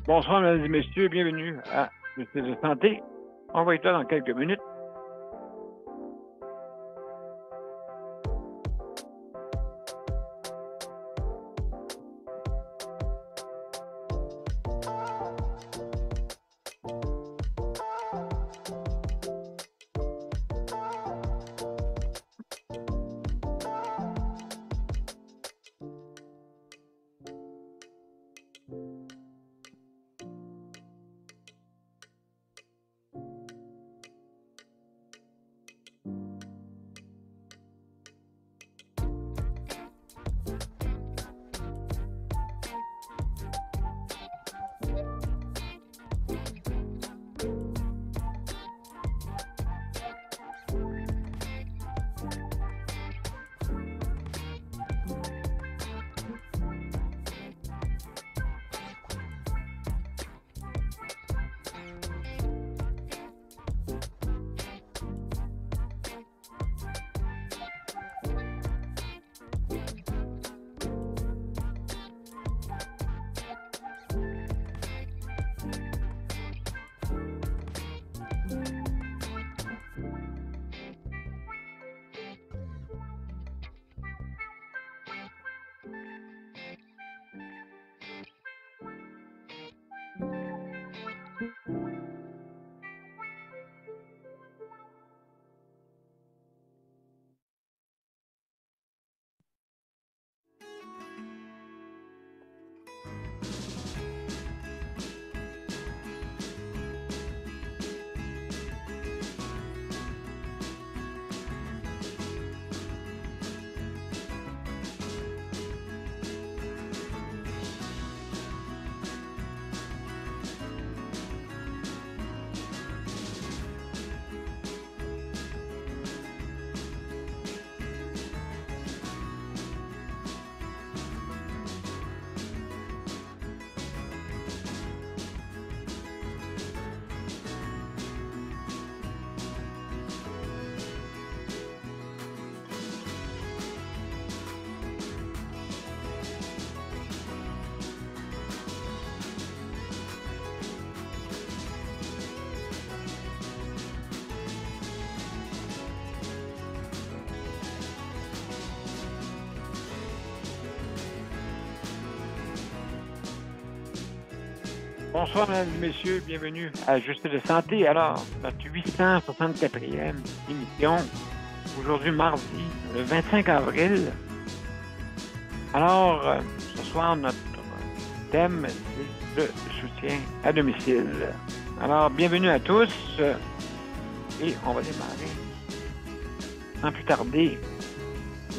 Bonsoir, mesdames et messieurs, bienvenue à Justice de santé. On va être là dans quelques minutes. Bonsoir, mesdames et messieurs, bienvenue à Justice de santé. Alors, notre 864e émission, aujourd'hui mardi, le 25 avril. Alors, ce soir, notre thème, c'est le soutien à domicile. Alors, bienvenue à tous et on va démarrer sans plus tarder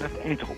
notre intro.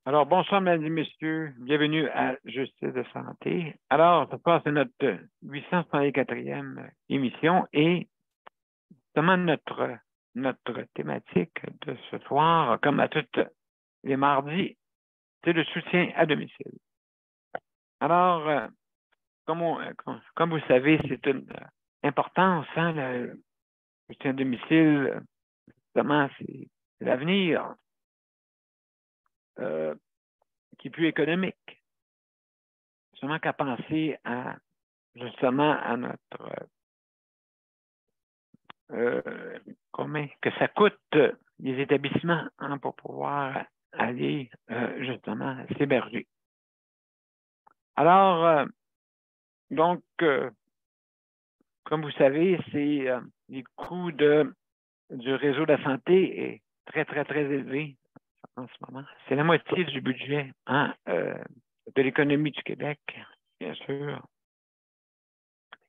Alors, bonsoir, mesdames et messieurs. Bienvenue à Justice de santé. Alors, ce soir, c'est notre 864e émission et justement notre thématique de ce soir, comme à tous les mardis, c'est le soutien à domicile. Alors, comme vous savez, c'est une importance, hein, le soutien à domicile, justement, c'est l'avenir. Qui est plus économique. Seulement qu'à penser à justement à notre combien que ça coûte les établissements hein, pour pouvoir aller justement s'héberger. Alors, donc, comme vous savez, c'est les coûts du réseau de la santé est très, très, très élevé en ce moment. C'est la moitié du budget hein, de l'économie du Québec, bien sûr.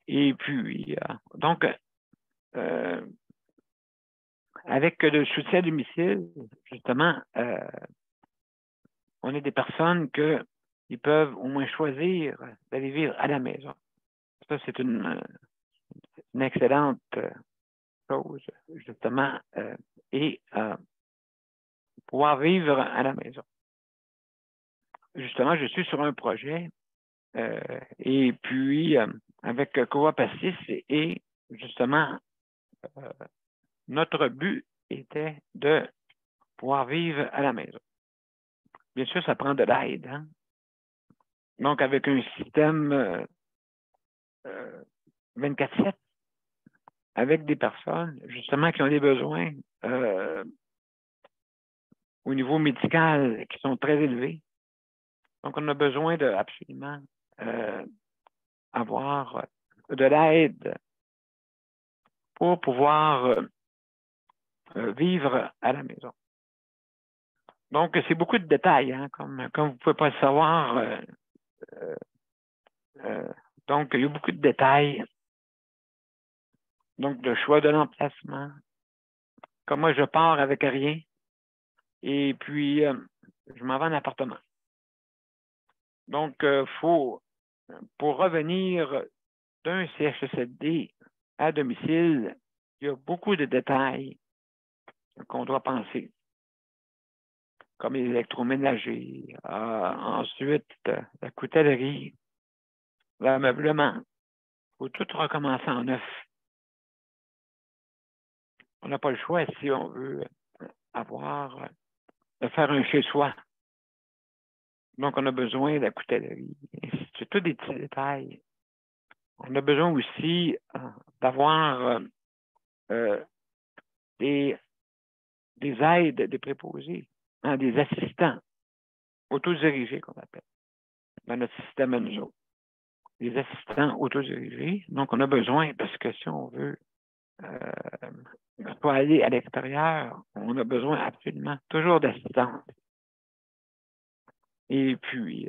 Et puis, donc, avec le soutien à domicile, justement, on est des personnes qui peuvent au moins choisir d'aller vivre à la maison. Ça, c'est une excellente chose, justement, et pouvoir vivre à la maison. Justement, je suis sur un projet et puis avec Coop Assis et justement, notre but était de pouvoir vivre à la maison. Bien sûr, ça prend de l'aide. Hein? Donc, avec un système 24/7, avec des personnes, justement, qui ont des besoins au niveau médical qui sont très élevés. Donc, on a besoin de absolument avoir de l'aide pour pouvoir vivre à la maison. Donc, c'est beaucoup de détails, hein, comme vous ne pouvez pas le savoir. Donc, il y a beaucoup de détails. Donc, le choix de l'emplacement. Comme moi, je pars avec rien. Et puis, je m'en vais en appartement. Donc, pour revenir d'un CHSLD à domicile, il y a beaucoup de détails qu'on doit penser, comme les électroménagers, ensuite la coutellerie, l'ameublement. Il faut tout recommencer en neuf. On n'a pas le choix si on veut de faire un chez-soi. Donc, on a besoin de la coutellerie. C'est tous des petits détails. On a besoin aussi d'avoir des aides, des préposés, hein, des assistants autodirigés qu'on appelle dans notre système à nous autres. Des assistants autodirigés. Donc, on a besoin, parce que si on veut pas aller à l'extérieur, on a besoin absolument toujours d'assistance. Et puis,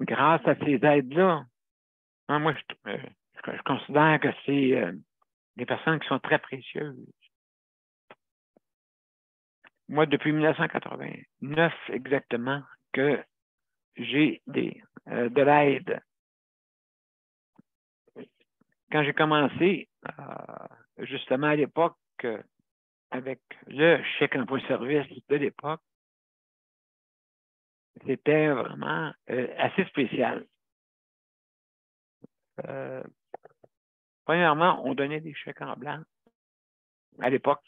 grâce à ces aides-là, hein, moi, je considère que c'est des personnes qui sont très précieuses. Moi, depuis 1989 exactement, que j'ai de l'aide. Quand j'ai commencé, justement à l'époque, avec le chèque emploi-service de l'époque, c'était vraiment assez spécial. Premièrement, on donnait des chèques en blanc à l'époque.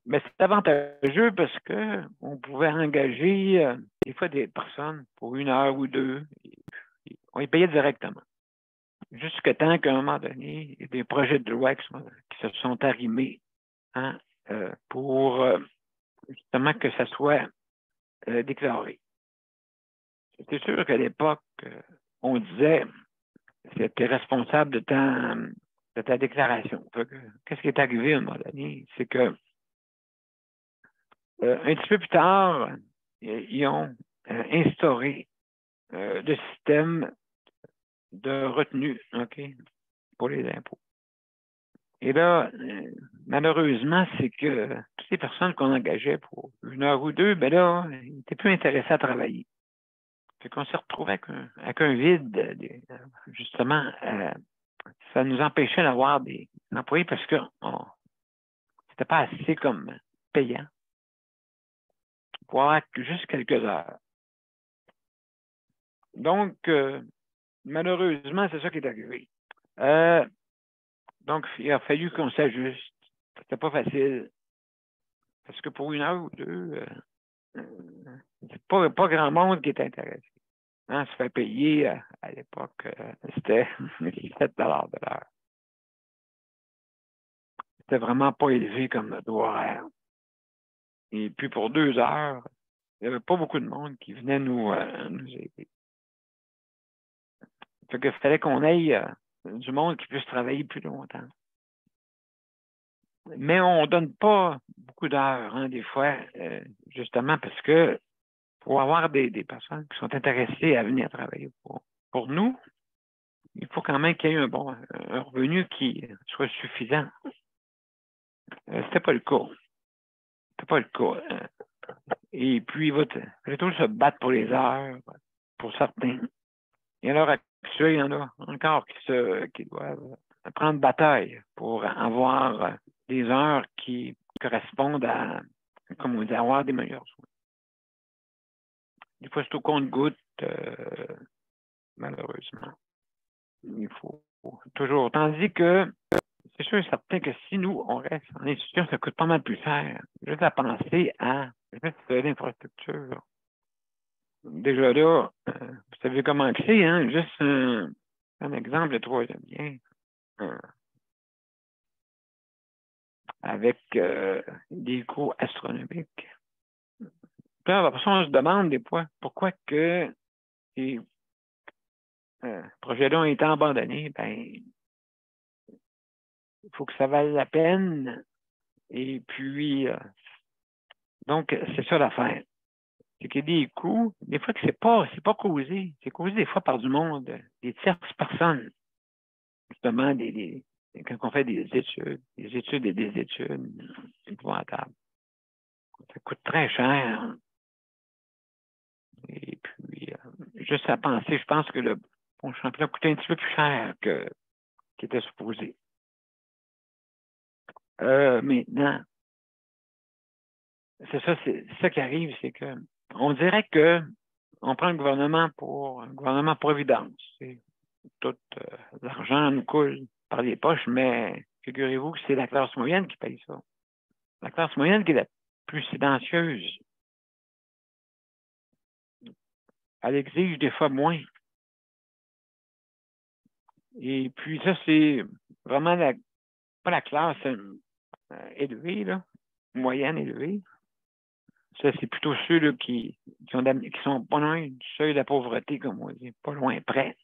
Mais c'est avantageux parce qu'on pouvait engager des fois des personnes pour 1 heure ou 2. On les payait directement. Jusqu'à temps qu'à un moment donné, il y a des projets de loi qui se sont arrimés hein, pour justement que ça soit déclaré. C'est sûr qu'à l'époque, on disait c'était responsable de ta déclaration. Qu'est-ce qui est arrivé à un moment donné? C'est que un petit peu plus tard, ils ont instauré le système de retenue pour les impôts. Et là, malheureusement, c'est que toutes les personnes qu'on engageait pour 1 heure ou 2, ben là, ils n'étaient plus intéressés à travailler. Fait qu'on s'est retrouvé avec un vide, justement, ça nous empêchait d'avoir des employés parce que c'était pas assez comme payant pour avoir juste quelques heures. Donc, malheureusement, c'est ça qui est arrivé. Donc, il a fallu qu'on s'ajuste. C'était pas facile. Parce que pour 1 heure ou 2, c'est pas grand monde qui est intéressé. Hein, se fait payer à l'époque, c'était 7 de l'heure. C'était vraiment pas élevé comme taux horaire. Et puis pour 2 heures, il n'y avait pas beaucoup de monde qui venait nous aider. Fait qu'il fallait qu'on ait du monde qui puisse travailler plus longtemps. Mais on ne donne pas beaucoup d'heures, hein, des fois, justement parce que pour avoir des personnes qui sont intéressées à venir travailler pour nous, il faut quand même qu'il y ait un revenu qui soit suffisant. C'était pas le cas. C'était pas le cas. Et puis, il va toujours se battre pour les heures, pour certains. Et à l'heure actuelle, il y en a encore qui doivent prendre bataille pour avoir des heures qui correspondent à, comme on dit, avoir des meilleurs soins. Des fois, c'est au compte-gouttes, malheureusement. Il faut toujours. Tandis que c'est sûr et certain que si nous, on reste en institution, ça coûte pas mal plus cher. Juste à penser à l'infrastructure. Déjà là, vous savez comment c'est, hein? Juste un exemple de troisième lien. Avec des coûts astronomiques. Puis après ça, on se demande des fois pourquoi que ces projets-là ont été abandonnés. Ben, il faut que ça vaille la peine. Et puis, donc, c'est ça l'affaire. C'est qu'il y a des coûts, des fois que c'est pas causé. C'est causé des fois par du monde, des tierces personnes. Justement, quand on fait des études et des études, c'est épouvantable. Ça coûte très cher. Et puis, juste à penser, je pense que le bon championnat coûtait un petit peu plus cher qu'il était supposé. Maintenant, c'est ça qui arrive, c'est que on dirait que on prend un gouvernement providence. Tout l'argent nous coule par les poches, mais figurez-vous que c'est la classe moyenne qui paye ça. La classe moyenne qui est la plus silencieuse. Elle exige des fois moins. Et puis ça, c'est vraiment pas la classe élevée, là, moyenne élevée. Ça, c'est plutôt ceux là, qui sont pas loin du seuil de la pauvreté, comme on dit, pas loin près.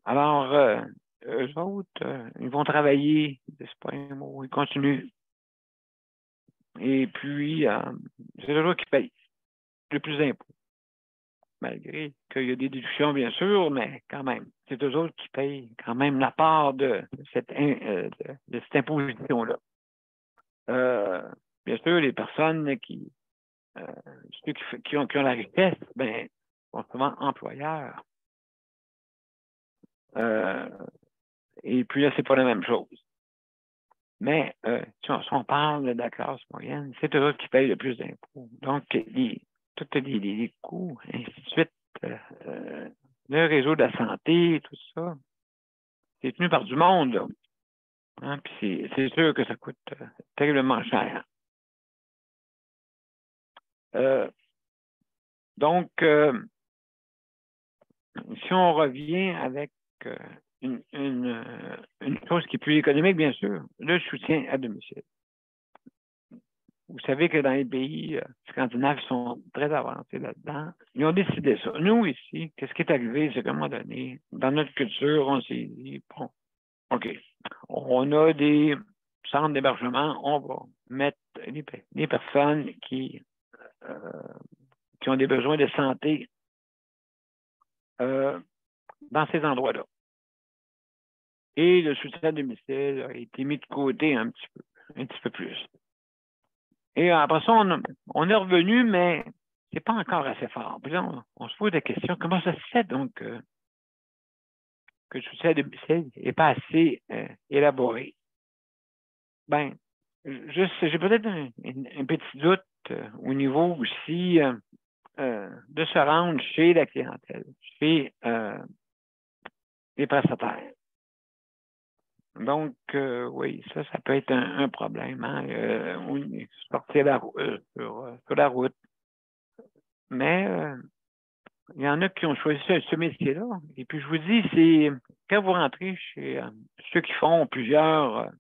Alors, eux autres, ils vont travailler, c'est pas un mot, ils continuent. Et puis, c'est eux autres qui payent le plus d'impôts. Malgré qu'il y a des déductions, bien sûr, mais quand même, c'est eux autres qui payent quand même la part de cette imposition-là. Bien sûr, les personnes ceux qui ont la richesse, ben, sont souvent employeurs. Et puis là, c'est pas la même chose. Mais si on parle de la classe moyenne, c'est eux qui payent le plus d'impôts. Donc, tous les coûts, ainsi de suite, le réseau de la santé, tout ça, c'est tenu par du monde, là. Hein? Puis c'est sûr que ça coûte terriblement cher. Donc, si on revient avec une chose qui est plus économique, bien sûr, le soutien à domicile. Vous savez que dans les pays scandinaves, ils sont très avancés là-dedans. Ils ont décidé ça. Nous, ici, qu'est-ce qui est arrivé, c'est qu'à un moment donné, dans notre culture, on s'est dit, bon, OK, on a des centres d'hébergement, on va mettre les personnes qui ont des besoins de santé dans ces endroits-là. Et le soutien à domicile a été mis de côté un petit peu plus. Et après ça, on est revenu, mais c'est pas encore assez fort. Puis là, on se pose la question, comment ça se fait donc que le soutien à domicile n'est pas assez élaboré? Ben, j'ai peut-être un petit doute au niveau aussi de se rendre chez la clientèle, chez les prestataires. Donc, oui, ça peut être un problème, hein, sortir sur la route. Mais il y en a qui ont choisi ce métier-là. Et puis, je vous dis, c'est quand vous rentrez chez ceux qui font plusieurs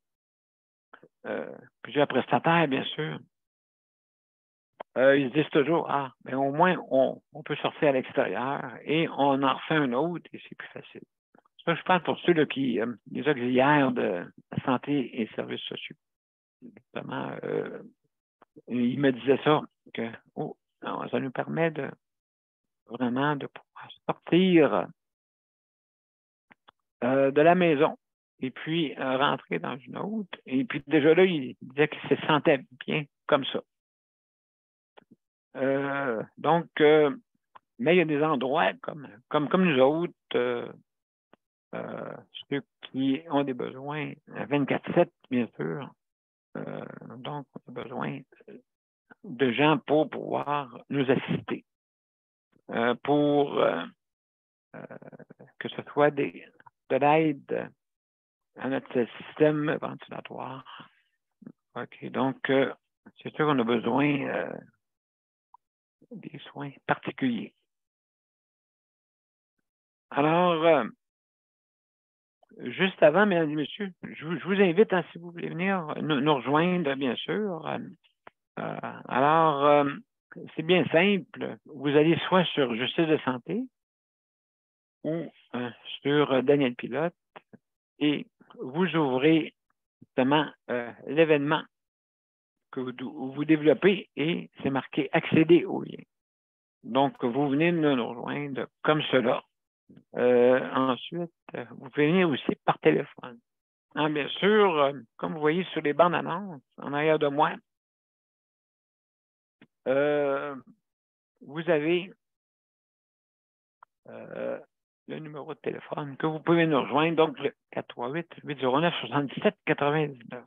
prestataires, bien sûr, ils se disent toujours, ben au moins, on peut sortir à l'extérieur et on en refait un autre et c'est plus facile. Ça, je parle pour ceux là, les auxiliaires de la santé et services sociaux. Justement, il me disait ça, que ça nous permet vraiment de pouvoir sortir de la maison et puis rentrer dans une autre. Et puis déjà là, il disait qu'il se sentait bien comme ça. Donc, mais il y a des endroits comme nous autres, ceux qui ont des besoins 24/7, bien sûr. Donc, on a besoin de gens pour pouvoir nous assister, pour que ce soit de l'aide à notre système ventilatoire. OK, donc, c'est sûr qu'on a besoin des soins particuliers. Alors, juste avant, mesdames et messieurs, je vous invite, hein, si vous voulez venir nous rejoindre, bien sûr. Alors, c'est bien simple. Vous allez soit sur Justice de santé ou sur Daniel Pilote et vous ouvrez justement l'événement que vous développez et c'est marqué accéder au lien. Donc, vous venez de nous rejoindre comme cela. Ensuite, vous pouvez venir aussi par téléphone. Hein, bien sûr, comme vous voyez sur les bandes annonces en arrière de moi, vous avez le numéro de téléphone que vous pouvez nous rejoindre, donc le 438-809-7799.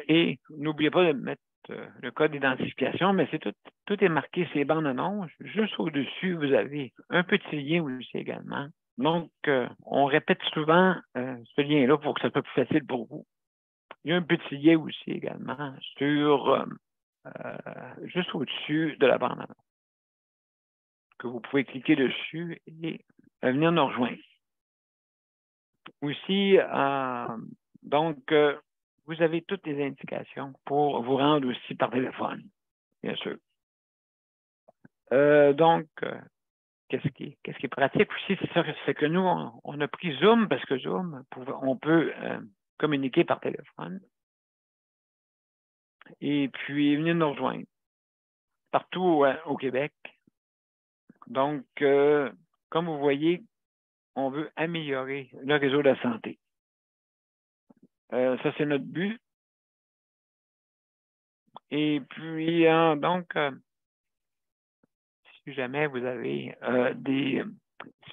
Et n'oubliez pas de mettre le code d'identification, mais c'est tout est marqué sur les bandes annonces. Juste au-dessus, vous avez un petit lien aussi également. Donc, on répète souvent ce lien-là pour que ça soit plus facile pour vous. Il y a un petit lien aussi également sur juste au-dessus de la bande-annonce que vous pouvez cliquer dessus et venir nous rejoindre. Aussi, donc, vous avez toutes les indications pour vous rendre aussi par téléphone, bien sûr. Donc, qu'est-ce qui est pratique aussi, c'est que nous, on a pris Zoom parce que Zoom, on peut communiquer par téléphone. Et puis, venir nous rejoindre partout au Québec. Donc, comme vous voyez, on veut améliorer le réseau de la santé. Ça, c'est notre but. Et puis, donc, si jamais vous avez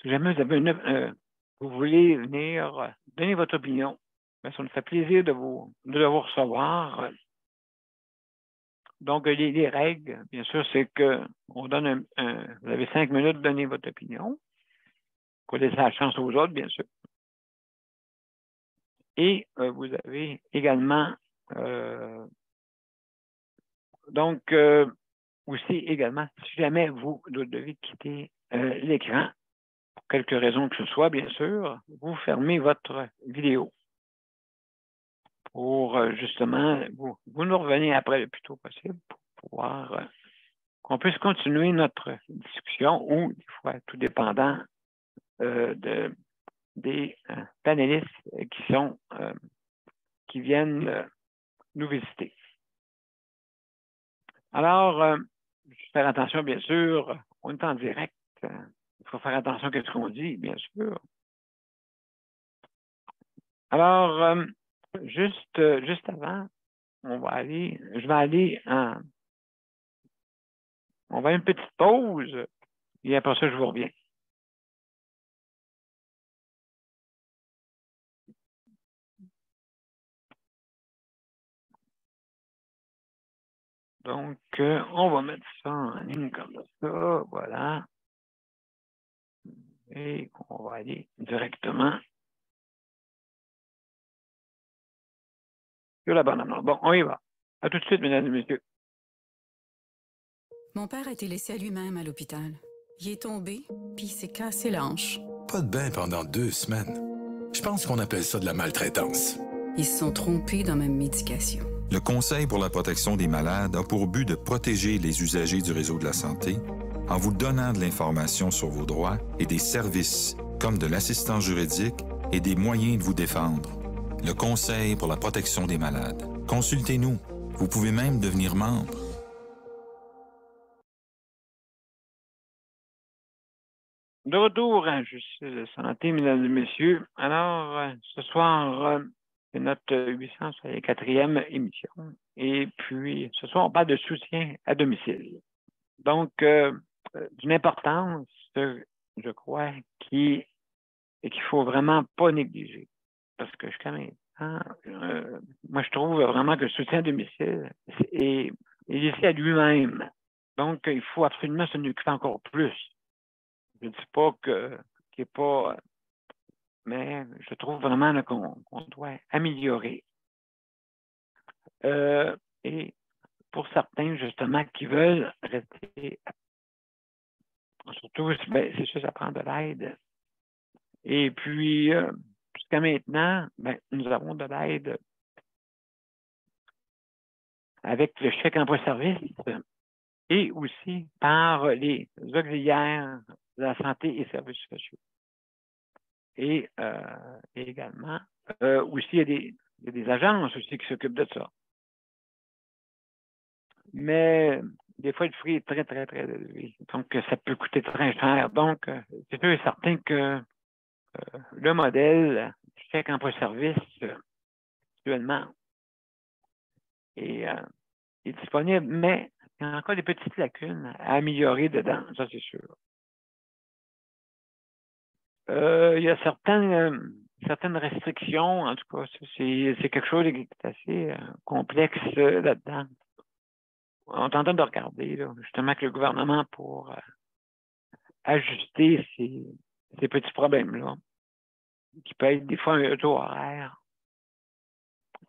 si jamais vous avez vous voulez venir donner votre opinion, bien, ça nous fait plaisir de vous recevoir. Donc, les règles, bien sûr, c'est qu'on donne vous avez 5 minutes de donner votre opinion. Il faut laisser la chance aux autres, bien sûr. Et vous avez également, donc, aussi également, si jamais vous devez quitter l'écran, pour quelque raison que ce soit, bien sûr, vous fermez votre vidéo pour justement, vous nous revenez après le plus tôt possible pour pouvoir qu'on puisse continuer notre discussion ou, des fois, tout dépendant des panélistes qui viennent nous visiter. Alors, faire attention, bien sûr, on est en direct. Il faut faire attention à ce qu'on dit, bien sûr. Alors, juste avant, je vais aller on va à une petite pause et après ça, je vous reviens. Donc, on va mettre ça en ligne comme ça, voilà. Et on va aller directement sur la bonne annonce. Bon, on y va. À tout de suite, mesdames et messieurs. Mon père a été laissé à lui-même à l'hôpital. Il est tombé, puis il s'est cassé la hanche. Pas de bain pendant 2 semaines. Je pense qu'on appelle ça de la maltraitance. Ils se sont trompés dans ma médication. Le Conseil pour la protection des malades a pour but de protéger les usagers du réseau de la santé en vous donnant de l'information sur vos droits et des services comme de l'assistance juridique et des moyens de vous défendre. Le Conseil pour la protection des malades. Consultez-nous. Vous pouvez même devenir membre. De retour à Justice de santé, mesdames et messieurs. Alors, ce soir, C'est notre 804e émission. Et puis, ce soir, on parle de soutien à domicile. Donc, d'une importance, je crois, qu'il ne faut vraiment pas négliger. Parce que jusqu'à maintenant, moi, je trouve vraiment que le soutien à domicile est laissé à lui-même. Donc, il faut absolument s'en occuper encore plus. Je ne dis pas qu'il n'est pas... mais je trouve vraiment qu'on doit améliorer. Et pour certains, justement, qui veulent rester, surtout, c'est sûr, ça prend de l'aide. Et puis, jusqu'à maintenant, nous avons de l'aide avec le chèque emploi-service et aussi par les auxiliaires de la santé et services sociaux. Et également, aussi, il y a des agences aussi qui s'occupent de ça. Mais des fois, le prix est très, très, très élevé. Donc, ça peut coûter très cher. Donc, c'est sûr et certain que le modèle chèque emploi-service, actuellement, est disponible, mais il y a encore des petites lacunes à améliorer dedans, ça c'est sûr. Il y a certaines restrictions, en tout cas, c'est quelque chose qui est assez complexe là-dedans. On est en train de regarder, là, justement, que le gouvernement pour ajuster ces petits problèmes-là, qui peut être des fois un taux horaire.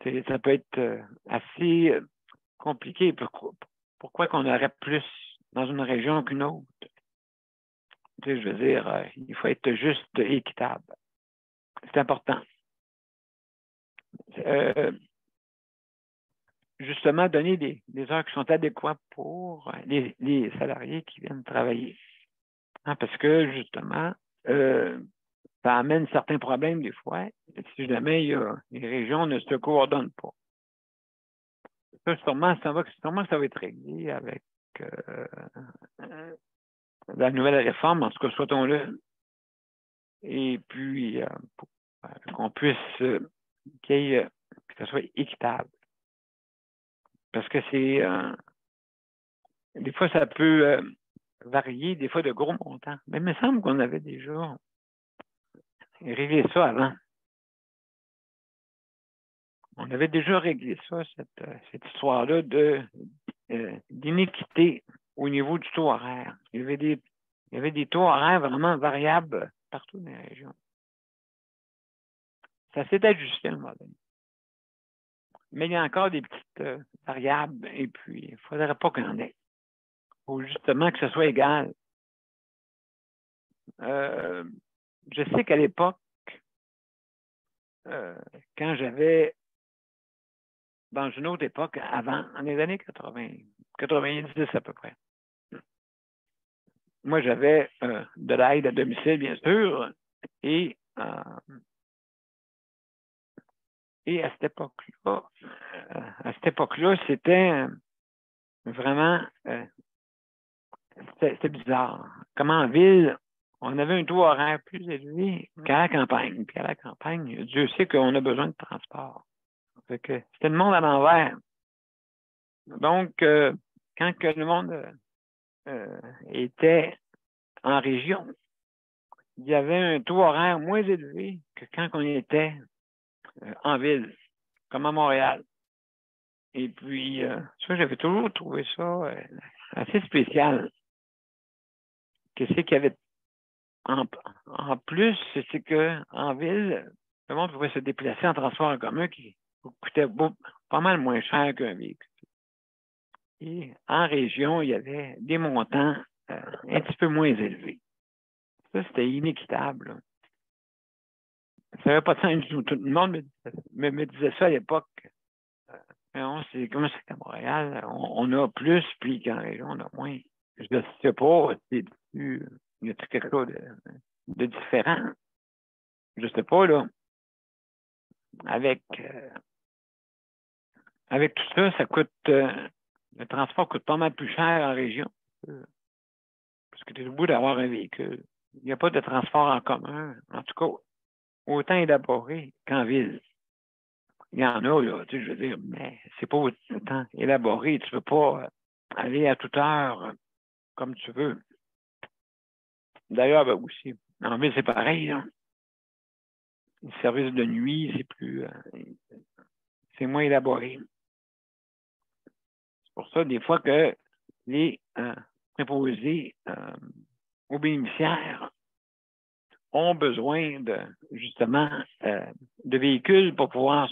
Ça peut être assez compliqué. Pourquoi qu'on aurait plus dans une région qu'une autre? Je veux dire, il faut être juste équitable. C'est important. Justement, donner des heures qui sont adéquates pour les salariés qui viennent travailler. Hein, parce que, justement, ça amène certains problèmes des fois si jamais les régions ne se coordonnent pas. Ça, sûrement que ça va être réglé avec la nouvelle réforme, en tout cas, souhaitons-le. Et puis, qu'on puisse que ça soit équitable. Parce que des fois, ça peut varier, des fois, de gros montants. Mais il me semble qu'on avait déjà réglé ça avant. On avait déjà réglé ça, cette histoire-là d'inéquité au niveau du taux horaire. Il y avait des taux horaires vraiment variables partout dans les régions. Ça s'est ajusté le modèle. Mais il y a encore des petites variables et puis il ne faudrait pas qu'il y en ait. Il faut justement que ce soit égal. Je sais qu'à l'époque, quand j'avais, dans une autre époque, avant, en les années 90 à peu près, moi j'avais de l'aide à domicile, bien sûr, et à cette époque-là, c'était vraiment, c'était bizarre. Comme en ville, on avait un taux horaire plus élevé qu'à la campagne. Puis à la campagne, Dieu sait qu'on a besoin de transport. C'était le monde à l'envers. Donc, quand que le monde était en région, il y avait un taux horaire moins élevé que quand on était en ville, comme à Montréal. Et puis, ça, j'avais toujours trouvé ça assez spécial. Qu'est-ce qu'il y avait en plus, c'est qu'en ville, le monde pouvait se déplacer en transport en commun qui coûtait pas mal moins cher qu'un véhicule. Et en région, il y avait des montants un petit peu moins élevés. Ça, c'était inéquitable. Ça n'avait pas de sens du tout. Tout le monde me disait ça à l'époque. C'est comme c'est à Montréal, on a plus, puis qu'en région, on a moins. Je ne sais pas, y a quelque chose de différent? Je ne sais pas, là. Avec tout ça, ça coûte. Le transport coûte pas mal plus cher en région. Parce que tu es au bout d'avoir un véhicule. Il n'y a pas de transport en commun. En tout cas, autant élaboré qu'en ville. il y en a, là, tu sais, je veux dire, mais c'est pas autant élaboré. Tu ne peux pas aller à toute heure comme tu veux. D'ailleurs, ben aussi, en ville, c'est pareil, là. Le service de nuit, c'est moins élaboré. C'est pour ça, des fois, que les préposés aux bénéficiaires ont besoin justement de véhicules pour pouvoir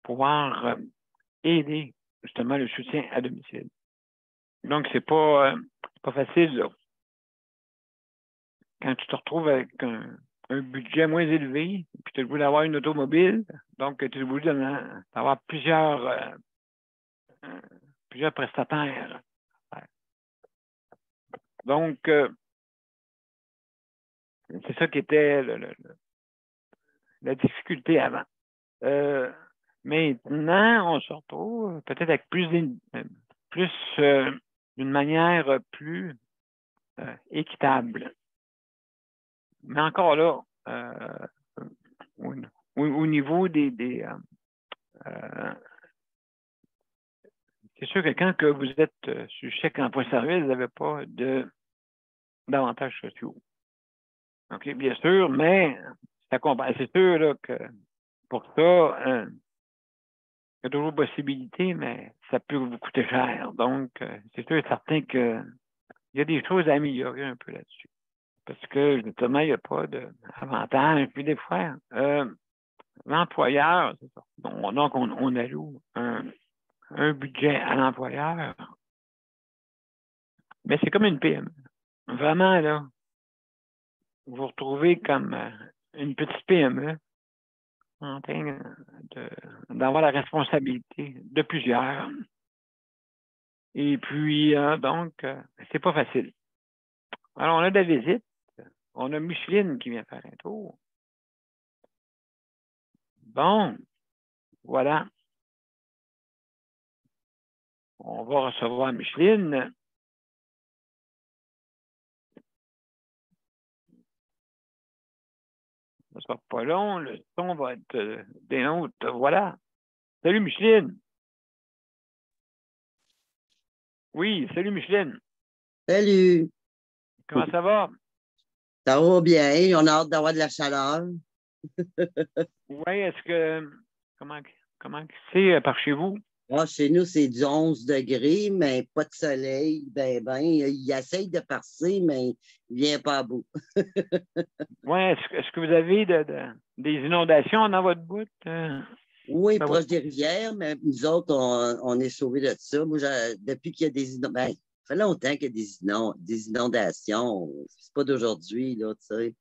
pouvoir aider justement le soutien à domicile. Donc, c'est pas facile, là. Quand tu te retrouves avec un budget moins élevé, puis tu as le goût d'avoir une automobile, donc tu as le goût d'avoir plusieurs prestataires. Donc, c'est ça qui était la difficulté avant. Maintenant, on se retrouve peut-être avec d'une manière plus équitable. Mais encore là, au niveau c'est sûr que quand que vous êtes sur chèque emploi-service, vous n'avez pas d'avantages sociaux. OK, bien sûr, mais c'est sûr là, que pour ça, il y a toujours possibilité, mais ça peut vous coûter cher. Donc, c'est sûr et certain qu'il y a des choses à améliorer un peu là-dessus. Parce que, justement, il n'y a pas d'avantage. Puis des fois, l'employeur, c'est ça. Donc, on alloue un budget à l'employeur. Mais c'est comme une PME. Vraiment, là, vous vous retrouvez comme une petite PME en train d'avoir la responsabilité de plusieurs. Et puis, donc, c'est pas facile. Alors, on a de la visite. On a Micheline qui vient faire un tour. Bon, voilà. On va recevoir Micheline. Ça sera pas long. Le son va être des nôtres. Voilà. Salut, Micheline. Oui, salut, Micheline. Salut! Comment ça va? Ça va bien? On a hâte d'avoir de la chaleur. Oui, est-ce que... Comment c'est par chez vous? Ah, chez nous, c'est du 11 degrés, mais pas de soleil. Il essaye de passer, mais il ne vient pas à bout. Oui, est-ce que vous avez des inondations dans votre bout? Oui, proche des rivières, mais nous autres, on est sauvés de ça. Moi, depuis qu'il y a des inondations, ça fait longtemps qu'il y a des inondations. C'est pas d'aujourd'hui, là, tu sais.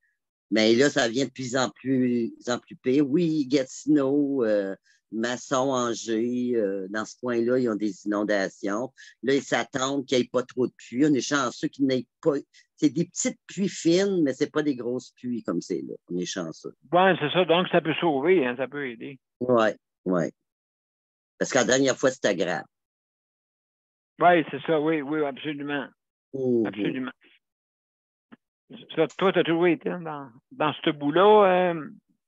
Mais là, ça vient de plus en plus pire. Oui, Gatineau, Masson, Angers, dans ce coin-là, ils ont des inondations. Là, ils s'attendent qu'il n'y ait pas trop de pluie. On est chanceux qu'il n'y ait pas. C'est des petites pluies fines, mais ce n'est pas des grosses pluies comme c'est là. On est chanceux. Oui, c'est ça. Donc, ça peut sauver, hein, ça peut aider. Oui, oui. Parce que la dernière fois, c'était grave. Oui, c'est ça. Oui, oui, absolument. Absolument. Ça, toi, tu as toujours été dans ce bout-là?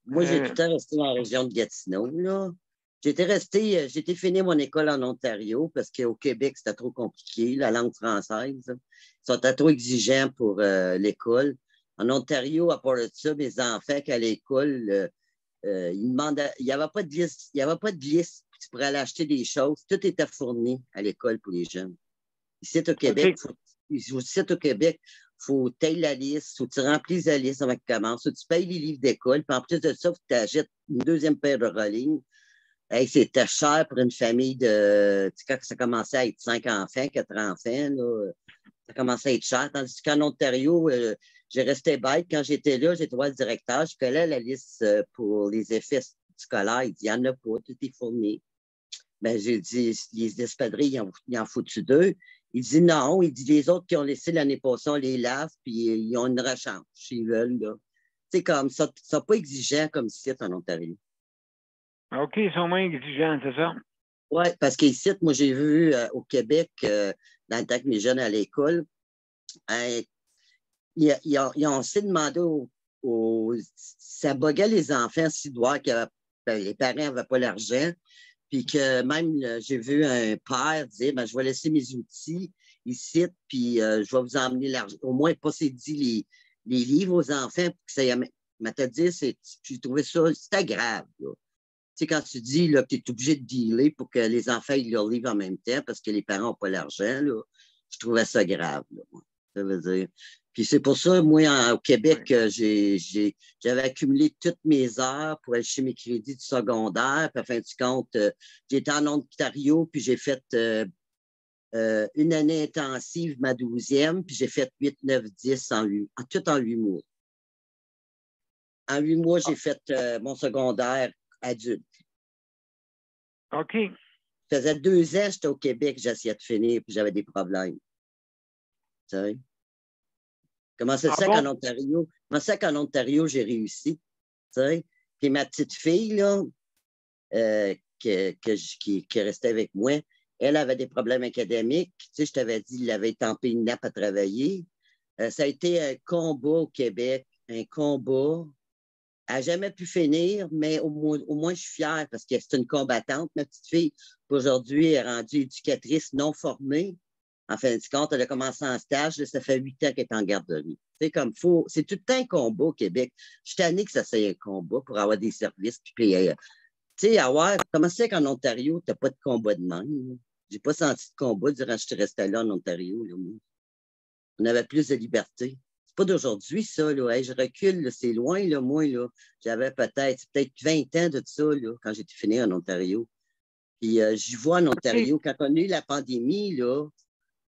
Moi, j'ai tout le temps resté dans la région de Gatineau, là. J'ai été finir mon école en Ontario parce qu'au Québec, c'était trop compliqué, la langue française. Ils sont trop exigeants pour l'école. En Ontario, à part de ça, mes enfants, qu'à l'école, ils demandaient, il n'y avait pas de liste. Il n'y avait pas de liste. Tu pourrais aller acheter des choses. Tout était fourni à l'école pour les jeunes. Ici, au Québec, faut tailler la liste, faut que tu remplisses la liste avant que tu commences, faut que tu payes les livres d'école, puis en plus de ça, faut que tu achètes une deuxième paire de rolling. Hey, c'était cher pour une famille de. Tu sais, quand ça commençait à être 5 enfants, 4 enfants, là, ça commençait à être cher. Tandis qu'en Ontario, j'ai resté bête. Quand j'étais là, j'étais voir le directeur, je collais la liste pour les effets scolaires. Il dit, il n'y en a pas, tout est fourni. Ben, j'ai dit, les espadrilles, il en faut-tu deux? Il dit non. Il dit les autres qui ont laissé l'année passée, on les lave, puis ils ont une rechange s'ils veulent. C'est comme ça. Ils ne sont pas exigeants comme site en Ontario. OK, ils sont moins exigeants, c'est ça? Oui, parce qu'ici, moi, j'ai vu au Québec, dans le temps que mes jeunes à l'école, ils ont aussi demandé ça boguait les enfants s'ils doivent qu'il y avait les parents n'avaient pas l'argent. Puis que même, j'ai vu un père dire, ben, je vais laisser mes outils ici, puis je vais vous emmener l'argent. Au moins, passer les livres aux enfants. Pour que ça y m'a dit, j'ai trouvé ça, c'était grave. Là. Tu sais, quand tu dis là, que tu es obligé de dealer pour que les enfants aient leurs livres en même temps parce que les parents n'ont pas l'argent, là, je trouvais ça grave. Là, ça veut dire. Puis c'est pour ça, moi, au Québec, j'avais accumulé toutes mes heures pour aller chez mes crédits du secondaire. Puis, à fin du compte, j'étais en Ontario, puis j'ai fait une année intensive, ma 12e, puis j'ai fait 8, 9, 10 tout en 8 mois. En 8 mois, j'ai fait mon secondaire adulte. OK. Ça faisait 2 ans que j'étais au Québec, j'essayais de finir, puis j'avais des problèmes. Tu sais? Comment c'est ça qu'en Ontario? Comment ça qu'en Ontario, j'ai réussi? Tu sais? Puis ma petite fille, là, qui restait avec moi, elle avait des problèmes académiques. Tu sais, je t'avais dit, il avait tempé une nappe à travailler. Ça a été un combat au Québec, un combat. Elle n'a jamais pu finir, mais au moins, je suis fière parce que c'est une combattante, ma petite fille. Aujourd'hui, elle est rendue éducatrice non formée. En fin de compte, elle a commencé en stage, là, ça fait 8 ans qu'elle est en garderie. C'est comme c'est tout le temps un combat au Québec. Je suis tannée que ça soit un combat pour avoir des services. Puis, tu sais, comment c'est qu'en Ontario, tu n'as pas de combat de même? J'ai pas senti de combat durant que je suis resté là en Ontario. Là, on avait plus de liberté. C'est pas d'aujourd'hui, ça. Là. Hey, je recule, là, c'est loin, là, moi. Là. J'avais peut-être 20 ans de ça là, quand j'étais fini en Ontario. Puis j'y vois en Ontario, quand on a eu la pandémie, là,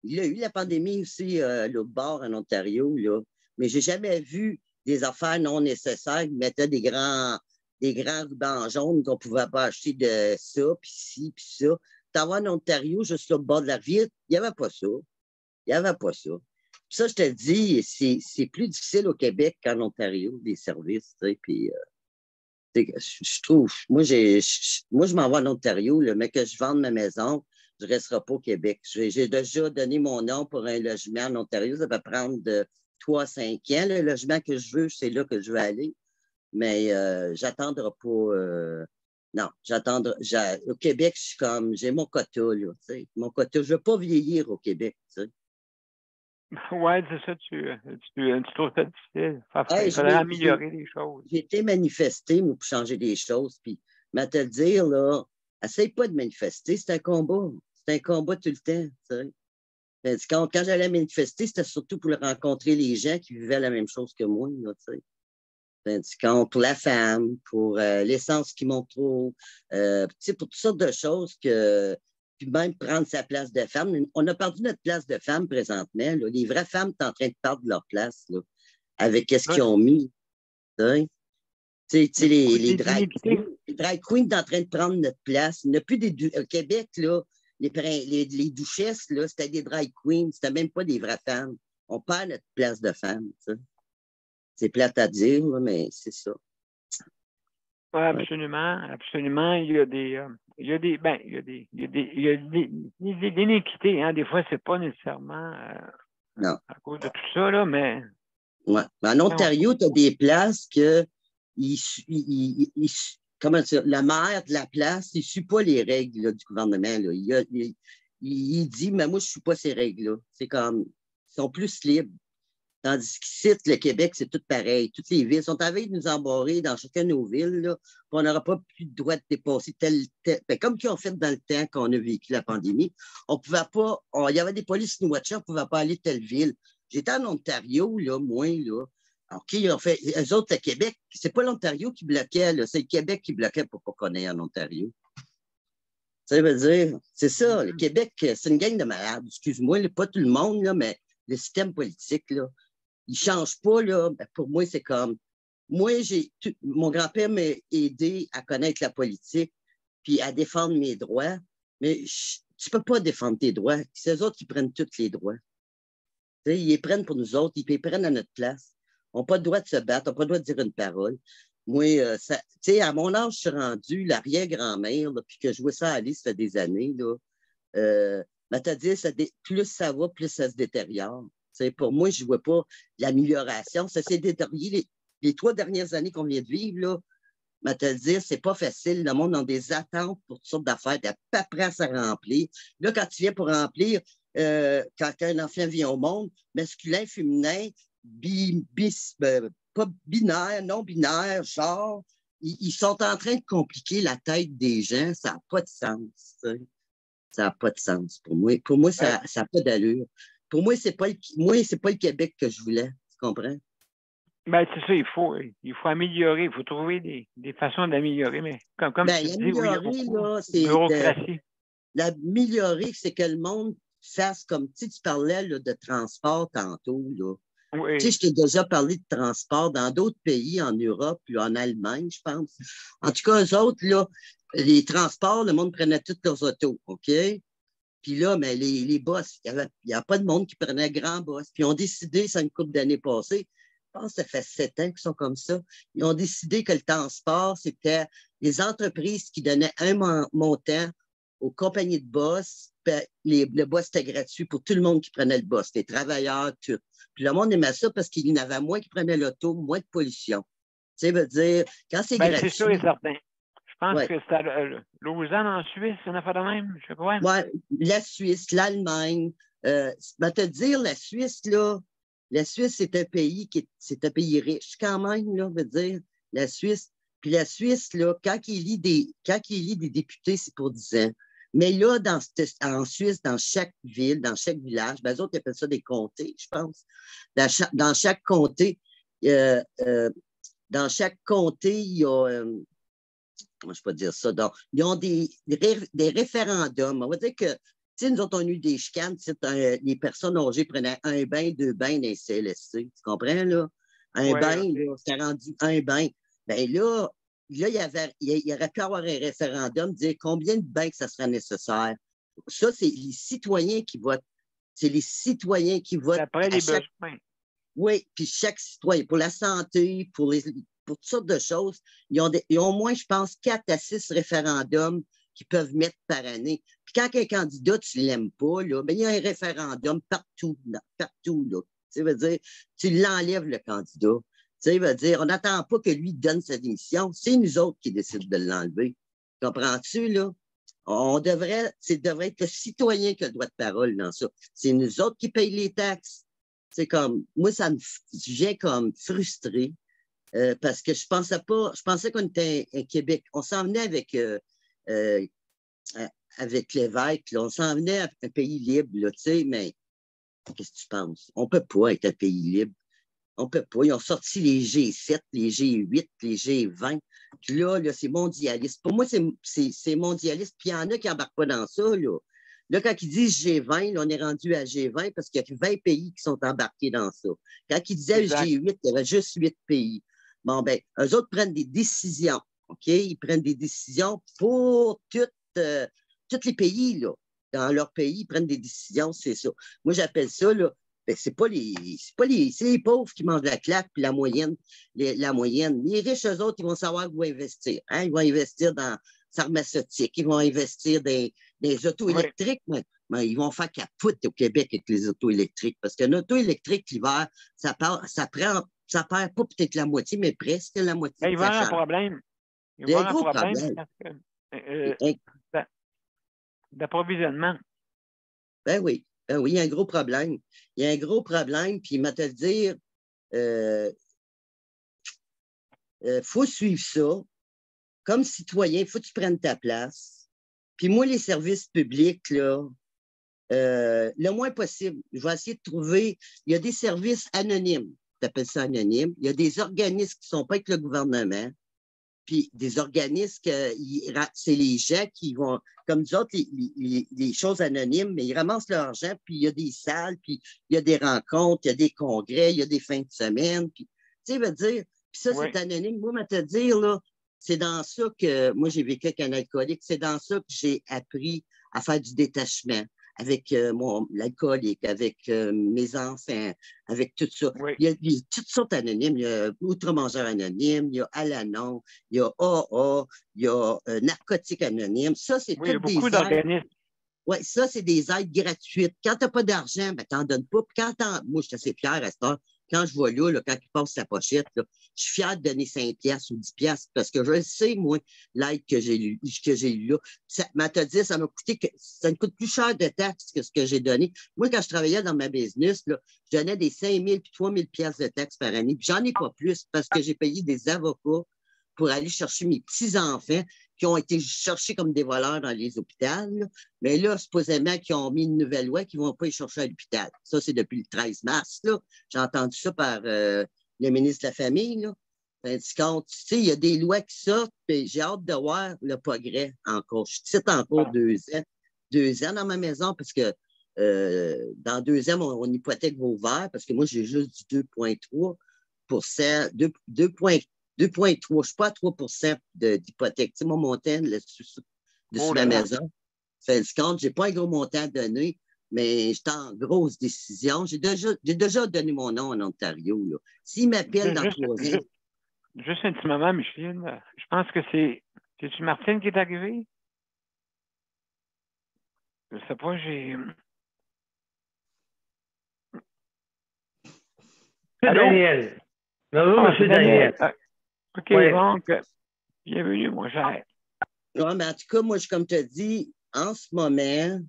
il y a eu la pandémie aussi, l'autre bord en Ontario, là. Mais j'ai jamais vu des affaires non nécessaires qui mettaient des grands rubans jaunes qu'on ne pouvait pas acheter de ça, puis ci, puis ça. T'en vas en Ontario, juste sur le bord de la rivière, il n'y avait pas ça. Il n'y avait pas ça. Puis ça, je te le dis, c'est plus difficile au Québec qu'en Ontario, des services, tu sais, puis... je trouve, moi, je m'en vais en Ontario, là, mais que je vende ma maison, je ne resterai pas au Québec. J'ai déjà donné mon nom pour un logement en Ontario. Ça va prendre de 3 à 5 ans. Le logement que je veux, c'est là que je veux aller. Mais j'attendrai pas. Non, j'attendrai. Au Québec, je suis comme, j'ai mon quota, là, tu sais. Mon quota. Je ne veux pas vieillir au Québec, tu sais. Oui, c'est ça, tu trouves ça difficile. Hey, Il faudrait améliorer les choses. J'ai été manifester, moi, pour changer des choses. Puis, mais te le dire, là, essaye pas de manifester, c'est un combat. C'est un combat tout le temps, tu sais. Quand j'allais manifester, c'était surtout pour rencontrer les gens qui vivaient la même chose que moi, là, tu sais. Pour la femme, pour l'essence qui monte trop, tu sais, pour toutes sortes de choses que... Puis même prendre sa place de femme. On a perdu notre place de femme présentement. Là. Les vraies femmes sont en train de perdre leur place là, avec ce qu'ils ont mis. Tu sais, les drag queens sont en train de prendre notre place. Il n'y a plus au Québec, là, les duchesses, là, c'était des drag queens. C'était même pas des vraies femmes. On perd notre place de femme. C'est plate à dire, là, mais c'est ça. Oui, absolument, absolument. Il y a des inéquités. Hein. Des fois, c'est pas nécessairement non. à cause de tout ça, là, mais. Ouais. En Ontario, tu as des places que comment dire, le maire de la place, il ne suit pas les règles là, du gouvernement. Là. Il dit, mais moi, je ne suis pas ces règles-là. C'est comme, ils sont plus libres. Tandis qu'ici, le Québec, c'est tout pareil. Toutes les villes sont en train de nous embarrer dans chacune de nos villes. Là, on n'aura pas plus de droit de dépasser tel. Ben, comme qu'ils ont fait dans le temps qu'on a vécu la pandémie, on pouvait pas. Il y avait des police watchers, on ne pouvait pas aller telle ville. J'étais en Ontario, là, moi, là. Alors, ils ont fait. Eux autres, à Québec, c'est pas l'Ontario qui bloquait, là, c'est le Québec qui bloquait pour pas qu'on aille en Ontario. Ça veut dire, c'est ça, le Québec, c'est une gang de malades. Excuse-moi, pas tout le monde, là, mais le système politique, là. Il ne change pas, là. Pour moi, c'est comme. Moi, mon grand-père m'a aidé à connaître la politique puis à défendre mes droits. Mais tu ne peux pas défendre tes droits. C'est eux autres qui prennent tous les droits. T'sais, ils les prennent pour nous autres, ils les prennent à notre place. On n'a pas le droit de se battre, on n'a pas le droit de dire une parole. Moi, à mon âge, je suis rendu l'arrière-grand-mère, puis que je vois ça aller, ça fait des années. C'est-à-dire, plus ça va, plus ça se détériore. Pour moi, je ne vois pas l'amélioration. Ça s'est détérioré les 3 dernières années qu'on vient de vivre. Là, Mais te le dire, c'est pas facile. Le monde a des attentes pour toutes sortes d'affaires, de la paperasse à remplir. Là, quand tu viens pour remplir, quand un enfant vient au monde, masculin, féminin, pas binaire, non binaire, genre, ils sont en train de compliquer la tête des gens. Ça n'a pas de sens. Ça n'a pas de sens pour moi. Pour moi, ça n'a pas d'allure. Pour moi, c'est pas le Québec que je voulais. Tu comprends? Ben, c'est ça, il faut améliorer, il faut trouver des façons d'améliorer, mais comme tu dis, améliorer, là, c'est bureaucratie. L'améliorer, c'est que le monde fasse comme, tu parlais là, de transport tantôt, là. Oui. Tu sais, je t'ai déjà parlé de transport dans d'autres pays, en Europe, puis en Allemagne, je pense. En tout cas, eux autres, là, les transports, le monde prenait toutes leurs autos, OK? Puis là, mais les boss, il n'y a pas de monde qui prenait grand boss. Puis ils ont décidé, ça une couple d'années passées, je pense que ça fait 7 ans qu'ils sont comme ça, ils ont décidé que le transport, c'était les entreprises qui donnaient un montant aux compagnies de boss, le boss était gratuit pour tout le monde qui prenait le boss, les travailleurs, tout. Puis le monde aimait ça parce qu'il y en avait moins qui prenaient l'auto, moins de pollution. Tu sais, veut dire, quand c'est gratuit... C'est sûr et certain. Je pense que c'est Lausanne en Suisse, une affaire de même, je sais pas. Oui, la Suisse, l'Allemagne. Te dire, la Suisse, là, la Suisse, c'est un pays riche quand même, là, veut dire, la Suisse. Puis la Suisse, là, quand il lit des députés, c'est pour 10 ans. Mais là, en Suisse, dans chaque ville, dans chaque village, eux autres, ils appellent ça des comtés, je pense. Dans chaque comté, il y a, comment je peux dire ça? Donc, ils ont des référendums. On va dire que, tu sais, nous autres, on a eu des chicanes, les personnes âgées prenaient un bain, 2 bains dans les CLSC. Tu comprends, là? Un bain, là, c'était rendu un bain. Bien là, il aurait pu avoir un référendum, dire combien de bains que ça serait nécessaire. Ça, c'est les citoyens qui votent. C'est les citoyens qui votent. Après les besoins. Oui, puis chaque citoyen, pour la santé, pour toutes sortes de choses, ils ont au moins, je pense, 4 à 6 référendums qu'ils peuvent mettre par année. Puis quand un candidat, tu ne l'aimes pas, là, ben, il y a un référendum partout, là. Ça veut dire, tu l'enlèves, le candidat. Ça veut dire, on n'attend pas que lui donne sa démission. C'est nous autres qui décident de l'enlever. Comprends-tu, là? Ça devrait être le citoyen qui a le droit de parole dans ça. C'est nous autres qui payent les taxes. C'est comme, moi, ça me vient comme frustré parce que je pensais qu'on était un Québec. On s'en venait avec l'évêque, là, on s'en venait à un pays libre, là, tu sais, mais qu'est-ce que tu penses? On ne peut pas être un pays libre. On ne peut pas. Ils ont sorti les G7, les G8, les G20. Puis là, c'est mondialiste. Pour moi, c'est mondialiste. Puis il y en a qui n'embarquent pas dans ça, là. Là, quand ils disent G20, là, on est rendu à G20 parce qu'il y a 20 pays qui sont embarqués dans ça. Quand ils disaient G8, il y avait juste 8 pays. Bon, ben, eux autres prennent des décisions, OK? Ils prennent des décisions pour tous les pays, là. Dans leur pays, ils prennent des décisions, c'est ça. Moi, j'appelle ça, là, ben, c'est les pauvres qui mangent la claque, puis la moyenne. Les riches, eux autres, ils vont savoir où investir. Hein? Ils vont investir dans pharmaceutique, ils vont investir dans des autos électriques, mais ils vont faire capote au Québec avec les autos électriques. Parce qu'un auto électrique, l'hiver, ça perd pas peut-être la moitié, mais presque la moitié. Il va y avoir un problème. Il va y avoir un problème d'approvisionnement. Ben oui, il y a un gros problème. Il y a un gros problème, puis il m'a te le dire, faut suivre ça. Comme citoyen, il faut que tu prennes ta place. Puis moi, les services publics, là, le moins possible, je vais essayer de trouver, il y a des services anonymes, tu appelles ça anonyme, il y a des organismes qui ne sont pas avec le gouvernement, puis des organismes, c'est les gens qui vont, comme nous autres, les choses anonymes, mais ils ramassent leur argent, puis il y a des salles, puis il y a des rencontres, il y a des congrès, il y a des fins de semaine, puis tu sais, veut dire, puis ça, c'est anonyme. Moi, te dire, là, c'est dans ça que, moi, j'ai vécu avec un alcoolique, c'est dans ça que j'ai appris à faire du détachement avec l'alcoolique, avec mes enfants, avec tout ça. Oui. Il y a toutes sortes anonymes. Il y a Outre-mangeur anonyme, il y a Alanon, il y a AA, il y a Narcotique anonyme. Ça, c'est il y a beaucoup d'organismes. Oui, ça, c'est des aides gratuites. Quand tu n'as pas d'argent, ben, tu n'en donnes pas. Puis moi, je suis assez fier à cette heure. quand je vois là, quand il passe sa pochette, là, je suis fier de donner 5 piastres ou 10 piastres parce que je sais, moi, l'aide que j'ai eu là. Ça m'a dit, ça m'a coûté, ça me coûte plus cher de taxes que ce que j'ai donné. Moi, quand je travaillais dans ma business, là, je donnais des 5 000 puis 3 000 piastres de taxes par année. Puis j'en ai pas plus parce que j'ai payé des avocats pour aller chercher mes petits-enfants qui ont été cherchés comme des voleurs dans les hôpitaux. Là. Mais là, supposément qu'ils ont mis une nouvelle loi qu'ils ne vont pas y chercher à l'hôpital. Ça, c'est depuis le 13 mars. Là. J'ai entendu ça par le ministre de la Famille. Là. Tu sais, il y a des lois qui sortent, puis j'ai hâte de voir le progrès encore. Je cite encore 2 ans. 2 ans dans ma maison parce que dans 2 ans, mon hypothèque va ouvert parce que moi, j'ai juste du 2,3 2,3. Je ne suis pas à 3 d'hypothèque. Tu sais, mon montant dessus ma maison, fait le compte. Je n'ai pas un gros montant à donner, mais j'étais en grosse décision. J'ai déjà donné mon nom en Ontario. S'ils m'appellent dans 3 ans. Juste un petit moment, Micheline. Je pense que c'est-tu Martine qui est arrivée? Je ne sais pas, j'ai... C'est Daniel. Bonjour, M. Daniel. OK, ouais. Donc, bienvenue, mon cher. Oui, mais en tout cas, moi, comme tu as dit, en ce moment,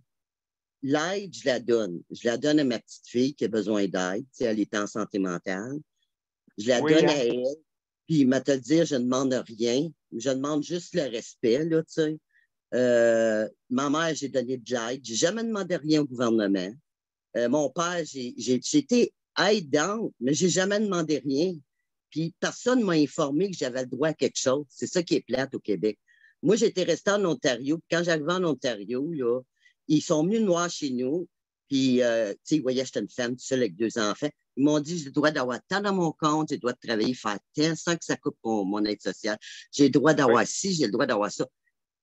l'aide, je la donne. Je la donne à ma petite fille qui a besoin d'aide. Tu sais, elle est en santé mentale. Je la donne à elle. Puis, il m'a te dire, je ne demande rien. Je demande juste le respect, là, tu sais. Ma mère, j'ai donné de l'aide. Je n'ai jamais demandé rien au gouvernement. Mon père, j'ai été aidante, mais je n'ai jamais demandé rien. Puis personne ne m'a informé que j'avais le droit à quelque chose. C'est ça qui est plate au Québec. Moi, j'étais restée en Ontario. Puis quand j'arrivais en Ontario, là, ils sont venus nous voir chez nous. Puis, tu sais, ils voyaient, j'étais une femme toute seule avec 2 enfants. Ils m'ont dit, j'ai le droit d'avoir tant dans mon compte, j'ai le droit de travailler, faire tant sans que ça coupe mon aide sociale. J'ai le droit d'avoir ci, j'ai le droit d'avoir ça. Tu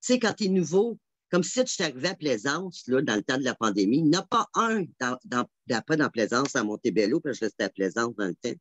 sais, quand tu es nouveau, comme si je suis arrivé à Plaisance, là, dans le temps de la pandémie, il n'y en a pas un pas dans Plaisance, à Montebello, parce que je restais à Plaisance dans le temps.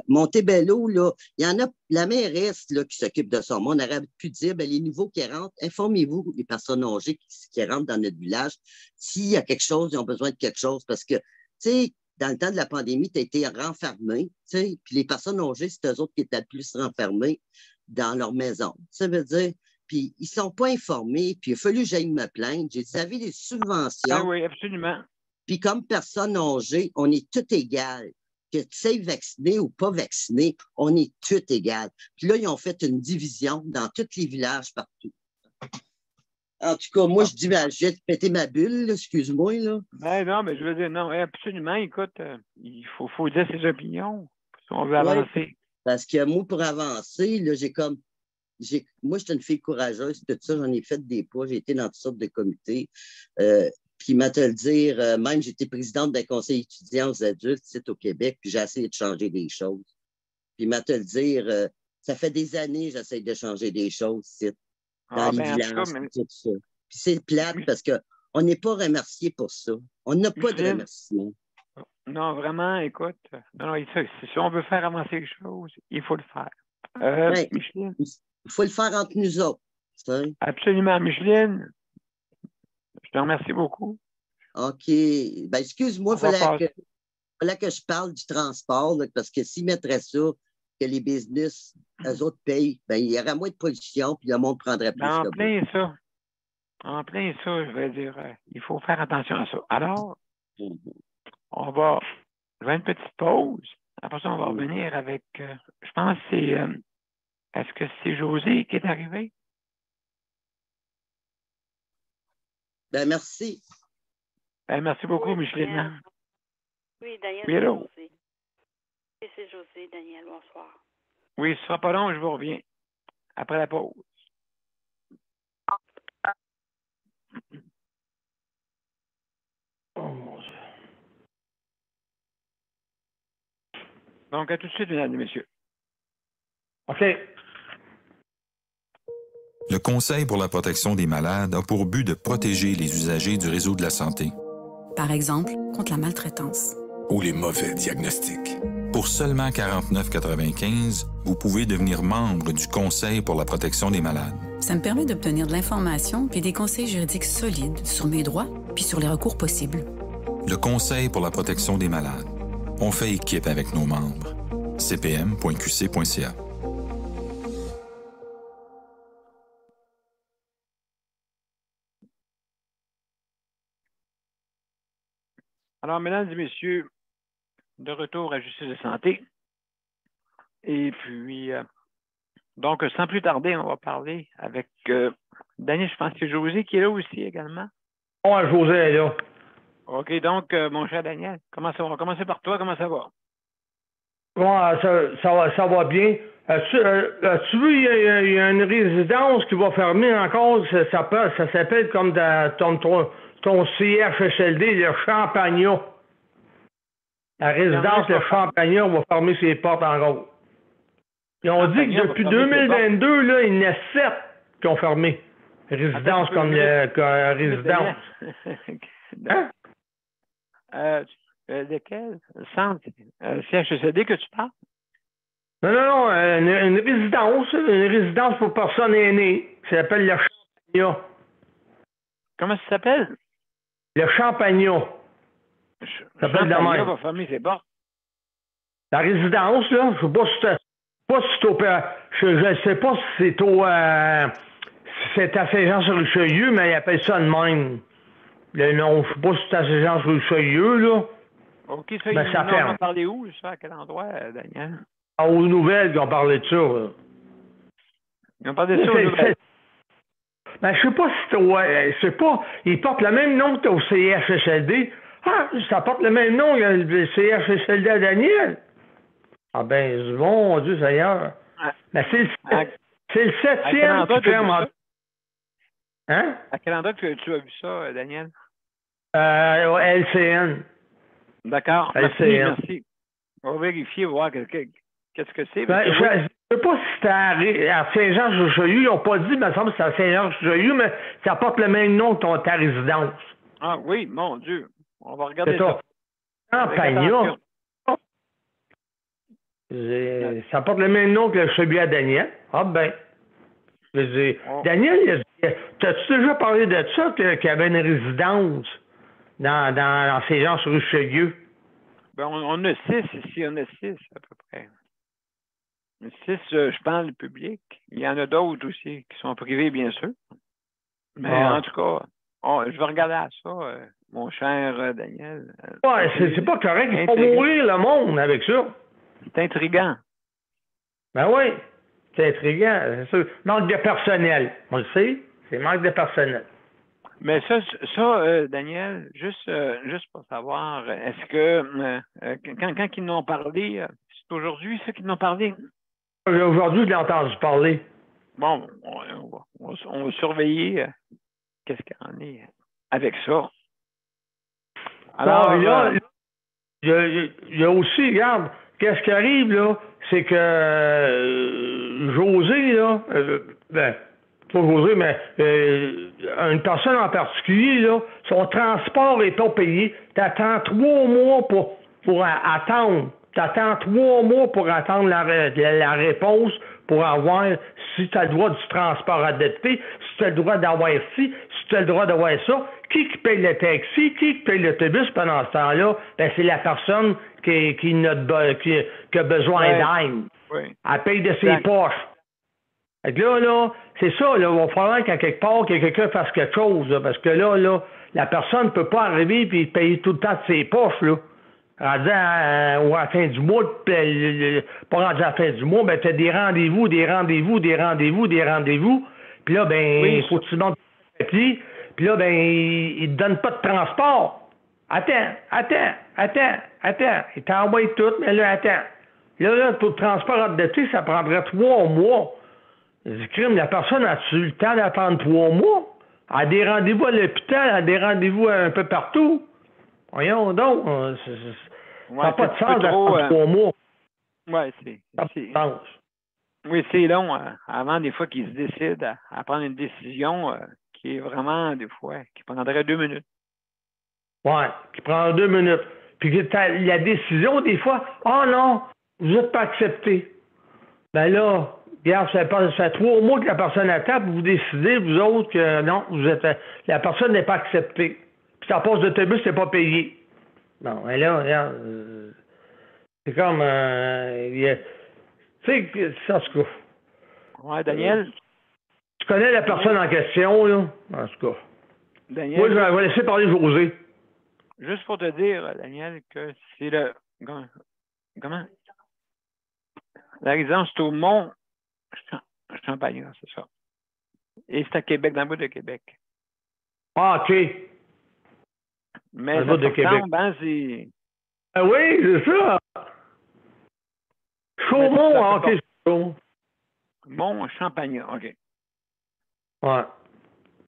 Montebello, là, il y en a, la mairesse là, qui s'occupe de ça. Moi, on aurait pu dire, ben, les nouveaux qui rentrent, informez-vous, les personnes âgées qui rentrent dans notre village, s'il y a quelque chose, ils ont besoin de quelque chose. Parce que, tu sais, dans le temps de la pandémie, tu as été renfermé, tu sais, puis les personnes âgées, c'est eux autres qui étaient le plus renfermés dans leur maison. Ça veut dire, puis ils ne sont pas informés, puis il a fallu que j'aille me plaindre. J'ai dit, vous avez des subventions. Ah oui, absolument. Puis comme personne âgée, on est tout égal. Que tu sais vacciné ou pas vacciné, on est tout égal. Puis là, ils ont fait une division dans tous les villages partout. En tout cas, moi, je dis, ben, je vais te péter ma bulle, là, excuse-moi. Là. Ben non, mais je veux dire, non, absolument, écoute, il faut dire ses opinions si on veut avancer. Ouais, parce que moi, pour avancer, là, moi, je suis une fille courageuse, tout ça, j'en ai fait des pas, j'ai été dans toutes sortes de comités. Puis, m'a te le dire, même j'étais présidente d'un conseil étudiant aux adultes ici au Québec, puis j'ai essayé de changer des choses. Puis, m'a te le dire, ça fait des années que j'essaie de changer des choses ici, dans les villages, tout ça. Puis, c'est plate parce qu'on n'est pas remercié pour ça. On n'a pas de remerciement. Non, vraiment, écoute, non, si on veut faire avancer les choses, il faut le faire. Ouais, Micheline? Il faut le faire entre nous autres. T'sais. Absolument. Micheline, je te remercie beaucoup. OK. Ben, excuse-moi, il fallait que je parle du transport, là, parce que s'ils mettraient ça, que les business, eux autres payent, ben, il y aurait moins de pollution, puis le monde prendrait plus En de plein ça. En plein ça, je vais dire, il faut faire attention à ça. Alors, on va faire une petite pause. Après ça, on va revenir avec, je pense que c'est, est-ce que c'est José qui est arrivé? Ben, merci. Ben, merci beaucoup, oui, Micheline. Oui, Daniel, oui, c'est José. Oui, c'est José, Daniel, bonsoir. Oui, ce ne sera pas long, je vous reviens. Après la pause. Oh, mon Dieu. Donc, à tout de suite, mesdames et messieurs. OK. Le Conseil pour la protection des malades a pour but de protéger les usagers du réseau de la santé. Par exemple, contre la maltraitance. Ou les mauvais diagnostics. Pour seulement 49,95 $, vous pouvez devenir membre du Conseil pour la protection des malades. Ça me permet d'obtenir de l'information et des conseils juridiques solides sur mes droits puis sur les recours possibles. Le Conseil pour la protection des malades. On fait équipe avec nos membres. cpm.qc.ca. Alors, mesdames et messieurs, de retour à Justice de santé. Et puis, donc, sans plus tarder, on va parler avec Daniel, je pense que c'est José qui est là aussi également. Ouais, José est là. OK, donc, mon cher Daniel, comment ça va? On va commencer par toi, comment ça va? Ouais, ça va bien. Tu veux, il y a une résidence qui va fermer encore, ça s'appelle comme ton CHSLD, le Champagnat. La résidence, le Champagnat, va fermer ses portes encore. Ils ont dit que depuis 2022, là, il y en a 7 qui ont fermé. Résidence comme résidence. Hein? Lequel? Centre? CHSLD que tu parles? Non, une résidence pour personnes aînées. Ça s'appelle le Champagnat. Comment ça s'appelle? Le Champagnat. Ça s'appelle de même. Va fermer ses portes. La résidence, là, je ne sais pas si c'est au c'est à Saint-Jean-sur-Richelieu, mais ils appellent ça de même. Le nom, je ne sais pas si c'est à Saint-Jean-sur-Richelieu, là. OK, ça, ben, ça ferme. On va parler où, ça? À quel endroit, Daniel? Aux nouvelles, ils ont parlé de ça, là. Ils ont parlé de ça aux nouvelles. Ben, je sais pas si c'est pas. Ils portent le même nom que au CHSLD. Ah, ça porte le même nom, le CHSLD à Daniel. Ah ben, mon Dieu Seigneur. Ben, c'est le 7e qui ferme. Hein? À quel endroit tu as vu ça, Daniel? Au LCN. D'accord. Merci. On va vérifier, voir qu'est-ce que c'est. Ben, je ne sais pas si c'était à Saint-Jean-sur-Richelieu. Ils n'ont pas dit, mais il me semble que c'est à Saint-Jean-sur-Richelieu, mais ça porte le même nom que ta résidence. Ah oui, mon Dieu. On va regarder ça. Champagnat. Ça porte le même nom que celui à Daniel. Ah ben. Daniel, t'as-tu déjà parlé de ça, qu'il y avait une résidence dans Saint-Jean-sur-Richelieu? Ben, on a 6 ici, on a 6 à peu près. 6, je parle du public. Il y en a d'autres aussi qui sont privés, bien sûr. Mais en tout cas, je vais regarder à ça, mon cher Daniel. Ouais, c'est pas correct. Il faut mourir le monde avec ça. C'est intriguant. Ben oui, c'est intriguant, c'est sûr. Manque de personnel, on le sait, c'est manque de personnel. Mais ça Daniel, juste pour savoir, est-ce que quand ils n'ont parlé, c'est aujourd'hui ça qu'ils n'ont parlé? Aujourd'hui, je l'ai entendu parler. Bon, on va surveiller qu'est-ce qu'il y en est avec ça. Alors, là, il y a aussi, regarde, qu'est-ce qui arrive, là, c'est que José, là, pas José, mais une personne en particulier, là, son transport n'est pas payé. Tu attends 3 mois pour attendre. Tu attends 3 mois pour attendre la réponse pour avoir si tu as le droit du transport adapté, si tu as le droit d'avoir ci, si tu as le droit d'avoir ça. Qui paye le taxi? Qui paye l'autobus pendant ce temps-là? Ben, c'est la personne qui a besoin d'aide. Oui. Elle paye de ses poches. Fait que là, c'est ça, là, il va falloir qu'à quelque part, que quelqu'un fasse quelque chose, là, parce que là, la personne ne peut pas arriver et payer tout le temps de ses poches, là. Rendu à la fin du mois, pas rendu à la fin du mois, ben, tu as des rendez-vous. Puis là, ben, il faut que tu montes le papier. Puis là, ben, il ne te donne pas de transport. Attends. Il t'envoie tout, mais là, attends. Là, pour le transport adapté, ça prendrait 3 mois. Du crime, la personne a-tu eu le temps d'attendre 3 mois? Elle a des rendez-vous à l'hôpital, elle a des rendez-vous un peu partout. Voyons donc, ça n'a pas de sens d'attendre 3 mois. Oui, Oui, c'est long avant des fois qu'ils se décident à prendre une décision qui est vraiment, des fois, qui prendrait 2 minutes. Oui, qui prend 2 minutes. Puis la décision, des fois, non, vous n'êtes pas accepté. Ben là, regarde, ça fait 3 mois que la personne attend, puis vous décidez, vous autres, que non, la personne n'est pas acceptée. Puis sa passe d'autobus n'est pas payée. Bon, et là, regarde. C'est comme... tu sais, en tout cas, Ouais, Daniel? tu connais la personne en question, là? En tout cas. Daniel, Moi, je vais laisser parler José. juste pour te dire, Daniel, que c'est le... Comment? La résidence, c'est au Mont Champagnat, c'est ça. Et c'est à Québec, dans le bout de Québec. Ah, OK. Mais Dans le bout de ça Québec. ressemble, hein, c'est... Ah oui, c'est ça. Chaumont, ça OK, Chaumont. Mont Champagnat, OK. Ouais.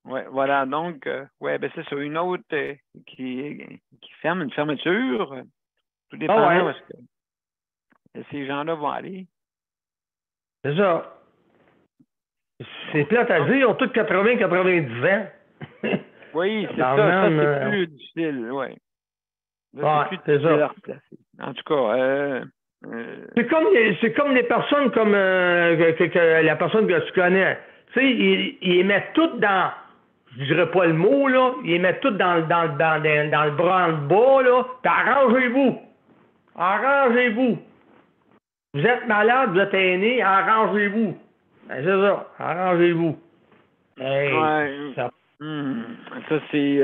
Ouais, voilà, donc, ouais, ben c'est ça. Une autre qui ferme, une fermeture, tout dépendant Ah ouais. où est-ce que ces gens-là vont aller. C'est ça. C'est plate à dire, ils ont tous 80-90 ans. Oui, c'est Dans ça. Ça, le c'est même, plus difficile, oui. Ouais, C'est plus c'est difficile ça. à replacer. En tout cas, C'est comme les personnes comme la personne que tu connais. Tu sais, ils les mettent toutes dans, je dirais pas le mot, là, ils les mettent toutes dans le bras en bas, là, puis arrangez-vous. Arrangez-vous. Vous êtes malade, vous êtes aîné, arrangez-vous. Ben, c'est ça, arrangez-vous. Hey, ouais, ça... ça, c'est,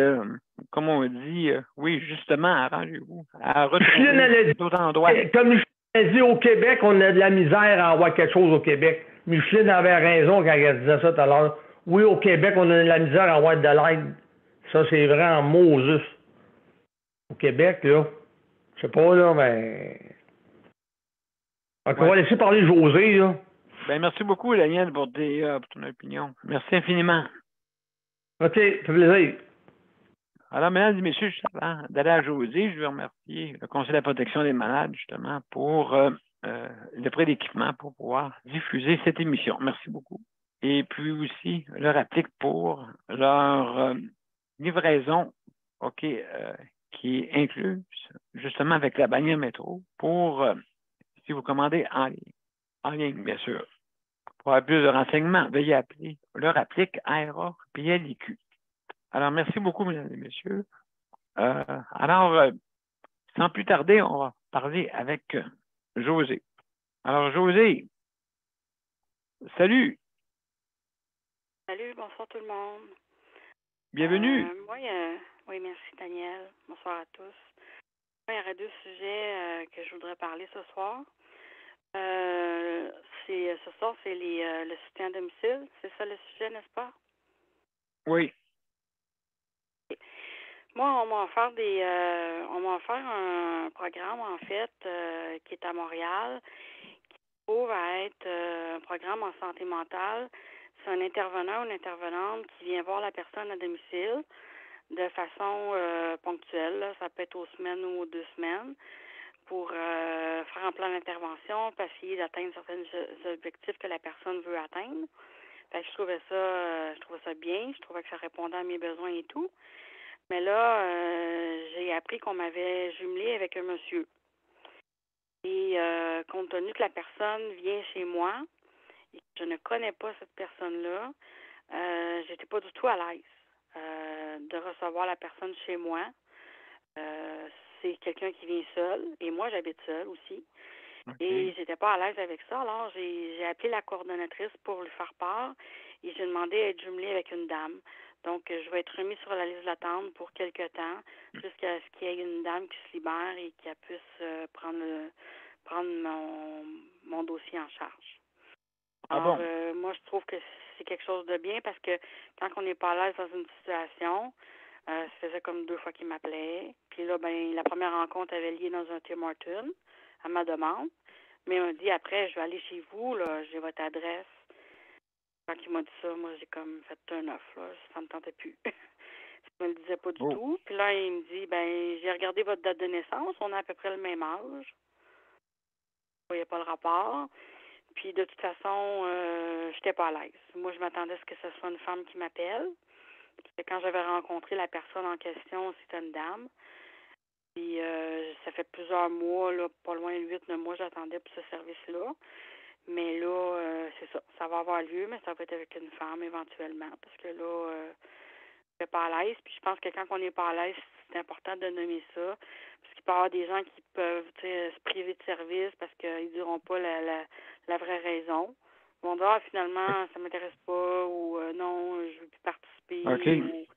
comme on dit, oui, justement, arrangez-vous. À Micheline, elle a retrouver d'autres endroits. comme Micheline a dit, au Québec, on a de la misère à avoir quelque chose au Québec. Micheline avait raison quand elle disait ça tout à l'heure. Oui, au Québec, on a de la misère à avoir de l'aide. Ça, c'est vrai en Moses. Au Québec, là, je sais pas, là, mais... Donc, on va laisser parler José, là. Ben, merci beaucoup, Daniel, pour ton opinion. Merci infiniment. OK, ça fait plaisir. Alors, mesdames et messieurs, juste avant d'aller à José, je veux remercier le Conseil de la protection des malades, justement, pour le prêt d'équipement pour pouvoir diffuser cette émission. Merci beaucoup. Et puis aussi, leur applique pour leur livraison, OK, qui est incluse, justement, avec la bannière métro, pour, si vous commandez en ligne, bien sûr. Pour avoir plus de renseignements, veuillez appeler leur applique ARA PLIQ. Alors, merci beaucoup, mesdames et messieurs. Alors, sans plus tarder, on va parler avec José. Alors, José, salut. Salut, bonsoir tout le monde. Bienvenue. Oui, merci Daniel. Bonsoir à tous. Moi, il y aurait deux sujets que je voudrais parler ce soir. Ce soir, c'est le soutien à domicile. C'est ça le sujet, n'est-ce pas? Oui. Moi, on m'a offert un programme, en fait, qui est à Montréal, qui trouve à être un programme en santé mentale. C'est un intervenant ou une intervenante qui vient voir la personne à domicile de façon ponctuelle. Là. Ça peut être aux semaines ou aux 2 semaines pour faire un plan d'intervention, pour essayer d'atteindre certains objectifs que la personne veut atteindre. Fait que je trouvais ça bien. Je trouvais que ça répondait à mes besoins et tout. Mais là, j'ai appris qu'on m'avait jumelé avec un monsieur. Et compte tenu que la personne vient chez moi et que je ne connais pas cette personne-là, j'étais pas du tout à l'aise de recevoir la personne chez moi. C'est quelqu'un qui vient seul et moi, j'habite seule aussi. Okay. Et j'étais pas à l'aise avec ça. Alors, j'ai appelé la coordonnatrice pour lui faire part et j'ai demandé à être jumelée avec une dame. Donc, je vais être remise sur la liste d'attente pour quelque temps jusqu'à ce qu'il y ait une dame qui se libère et qu'elle puisse prendre mon dossier en charge. Alors, moi, je trouve que c'est quelque chose de bien parce que quand on n'est pas à l'aise dans une situation, ça faisait comme 2 fois qu'il m'appelait. Puis là, la première rencontre avait lieu dans un Tim Hortons à ma demande. Mais il m'a dit, après, je vais aller chez vous, là, j'ai votre adresse. Quand il m'a dit ça, moi, j'ai comme fait un off, là. Ça me tentait plus. Ça me le disait pas du tout. Puis là, il me dit, j'ai regardé votre date de naissance. On a à peu près le même âge. Je voyais pas le rapport. Puis de toute façon, j'étais pas à l'aise. Moi, je m'attendais à ce que ce soit une femme qui m'appelle. Puis quand j'avais rencontré la personne en question, c'était une dame. Puis ça fait plusieurs mois, là, pas loin de 8-9 mois, j'attendais pour ce service-là. Mais là, c'est ça. Ça va avoir lieu, mais ça va être avec une femme éventuellement. Parce que là, suis pas à l'aise. Puis je pense que quand on n'est pas à l'aise, c'est important de nommer ça. Parce qu'il peut y avoir des gens qui peuvent se priver de service parce qu'ils ne diront pas la vraie raison. Ils vont dire finalement, ça m'intéresse pas ou non, je veux plus participer. OK.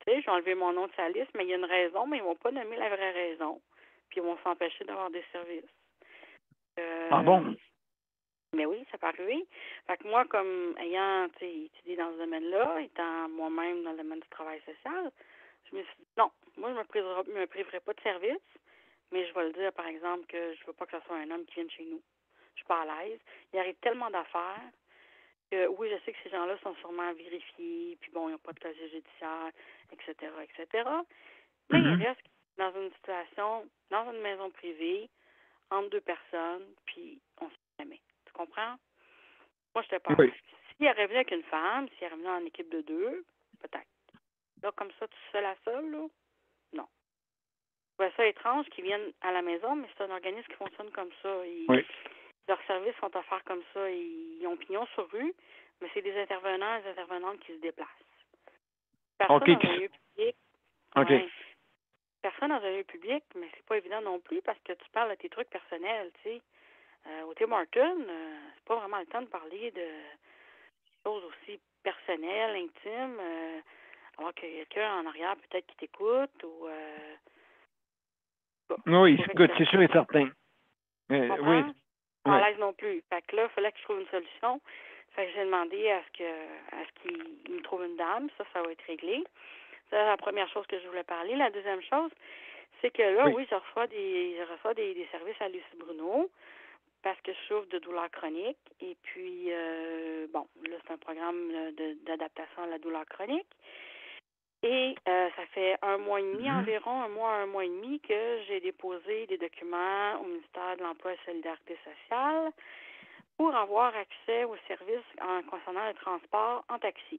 J'ai enlevé mon nom de sa liste, mais il y a une raison, mais ils vont pas nommer la vraie raison. Puis ils vont s'empêcher d'avoir des services. Ah bon? Mais oui, ça peut arriver. Fait que moi, comme ayant étudié dans ce domaine-là, étant moi-même dans le domaine du travail social, je me suis dit non, moi je me priverai pas de service, mais je vais le dire par exemple que je veux pas que ce soit un homme qui vienne chez nous. Je suis pas à l'aise. Il arrive tellement d'affaires que oui, je sais que ces gens-là sont sûrement vérifiés, puis bon, ils n'ont pas de casier judiciaire, etc., etc. Mais il reste dans une situation, dans une maison privée, entre deux personnes, puis on ne sait jamais. Tu comprends? Moi, je te parle. Oui. S'il est revenu avec une femme, s'il est revenu en équipe de deux, peut-être. Là, comme ça, tout seul à seul, là, non. Je trouvais ça étrange qu'ils viennent à la maison, mais c'est un organisme qui fonctionne comme ça. Oui. Leurs services sont offerts comme ça. Ils ont pignon sur rue, mais c'est des intervenants et des intervenantes qui se déplacent. Personne dans un lieu public. OK. Ouais, personne dans un lieu public, mais c'est pas évident non plus parce que tu parles de tes trucs personnels, tu sais. Au Tim Hortons, c'est pas vraiment le temps de parler de choses aussi personnelles, intimes, alors qu'il y a quelqu'un en arrière peut-être qui t'écoute ou... oui, c'est sûr et certain. Oui. Pas à l'aise non plus. Fait que là, il fallait que je trouve une solution. Fait que j'ai demandé à ce qu'il me trouve une dame. Ça va être réglé. C'est la première chose que je voulais parler. La deuxième chose, c'est que là, oui, je reçois des services à Lucie Bruno parce que je souffre de douleurs chroniques. Et puis, bon, là, c'est un programme d'adaptation à la douleur chronique. Et ça fait un mois et demi environ, un mois et demi que j'ai déposé des documents au ministère de l'Emploi et de la Solidarité sociale pour avoir accès aux services concernant le transport en taxi.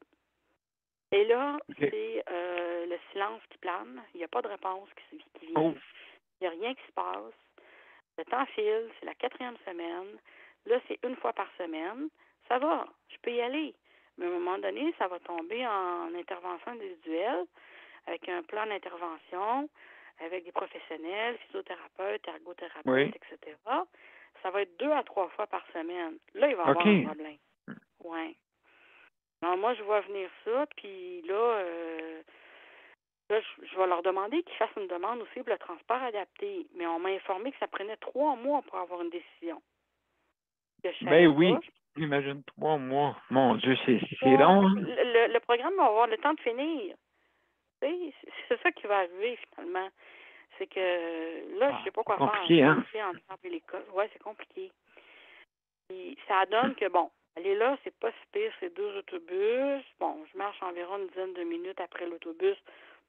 Et là, c'est le silence qui plane. Il n'y a pas de réponse qui vient. Il n'y a rien qui se passe. Le temps file, c'est la 4e semaine. Là, c'est une fois par semaine. Ça va, je peux y aller. Mais à un moment donné, ça va tomber en intervention individuelle avec un plan d'intervention, avec des professionnels, physiothérapeutes, ergothérapeutes, etc. Ça va être 2 à 3 fois par semaine. Là, il va y avoir un problème. Oui. Alors, moi, je vois venir ça, puis là, je vais leur demander qu'ils fassent une demande aussi pour le transport adapté. Mais on m'a informé que ça prenait 3 mois pour avoir une décision. Ben oui. Imagine 3 mois. Mon Dieu, c'est long. Hein? Le programme va avoir le temps de finir. C'est ça qui va arriver finalement. C'est que là, je sais pas quoi faire. C'est compliqué, hein? L'école. Ouais, c'est compliqué. Puis, ça donne que, bon, aller là, c'est pas si pire, c'est 2 autobus. Bon, je marche environ une dizaine de minutes après l'autobus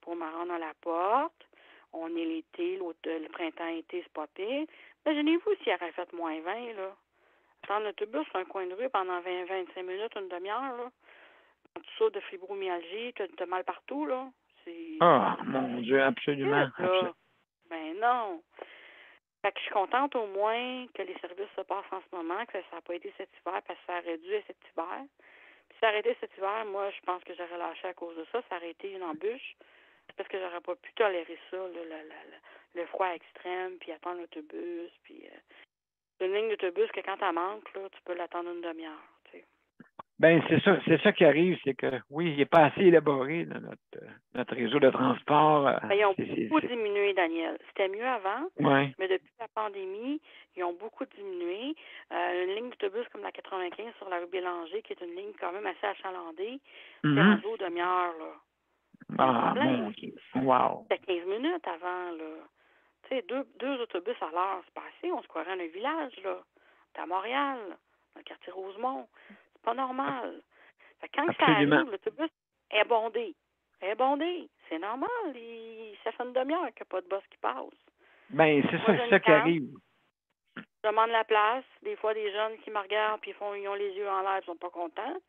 pour me rendre à la porte. On est l'été, le printemps-été, c'est pas pire. Imaginez-vous s'il aurait fait moins 20, là. Attendre l'autobus sur un coin de rue pendant 20-25 minutes, une demi-heure, là. Quand tu sautes de fibromyalgie, tu as mal partout, là. Mon Dieu, absolument. Ben non. Fait que je suis contente au moins que les services se passent en ce moment, que ça n'a pas été cet hiver, parce que ça aurait dû être cet hiver. Puis ça aurait été cet hiver, moi, je pense que j'aurais lâché à cause de ça. Ça aurait été une embûche. Parce que j'aurais pas pu tolérer ça, là, le froid extrême, puis attendre l'autobus, puis une ligne d'autobus que quand elle manque, là, tu peux l'attendre une demi-heure, tu sais. Ben c'est ça qui arrive, c'est que oui, il n'est pas assez élaboré dans notre réseau de transport. Ben, ils ont beaucoup diminué, Daniel. C'était mieux avant, mais depuis la pandémie, ils ont beaucoup diminué. Une ligne d'autobus comme la 95 sur la rue Bélanger, qui est une ligne quand même assez achalandée, c'est rendu aux demi-heures, là. Mon Dieu. Wow. C'était 15 minutes avant, là. Tu sais, deux autobus à l'heure, c'est pas assez. On se croirait dans un village, là. T'es à Montréal, dans le quartier Rosemont. C'est pas normal. Fait que quand ça arrive, l'autobus est bondé. C'est normal. Ça fait une demi-heure qu'il n'y a pas de boss qui passe. Ben, c'est ça qui arrive. Je demande la place. Des fois, des jeunes qui me regardent puis ils ont les yeux en l'air, ils sont pas contents.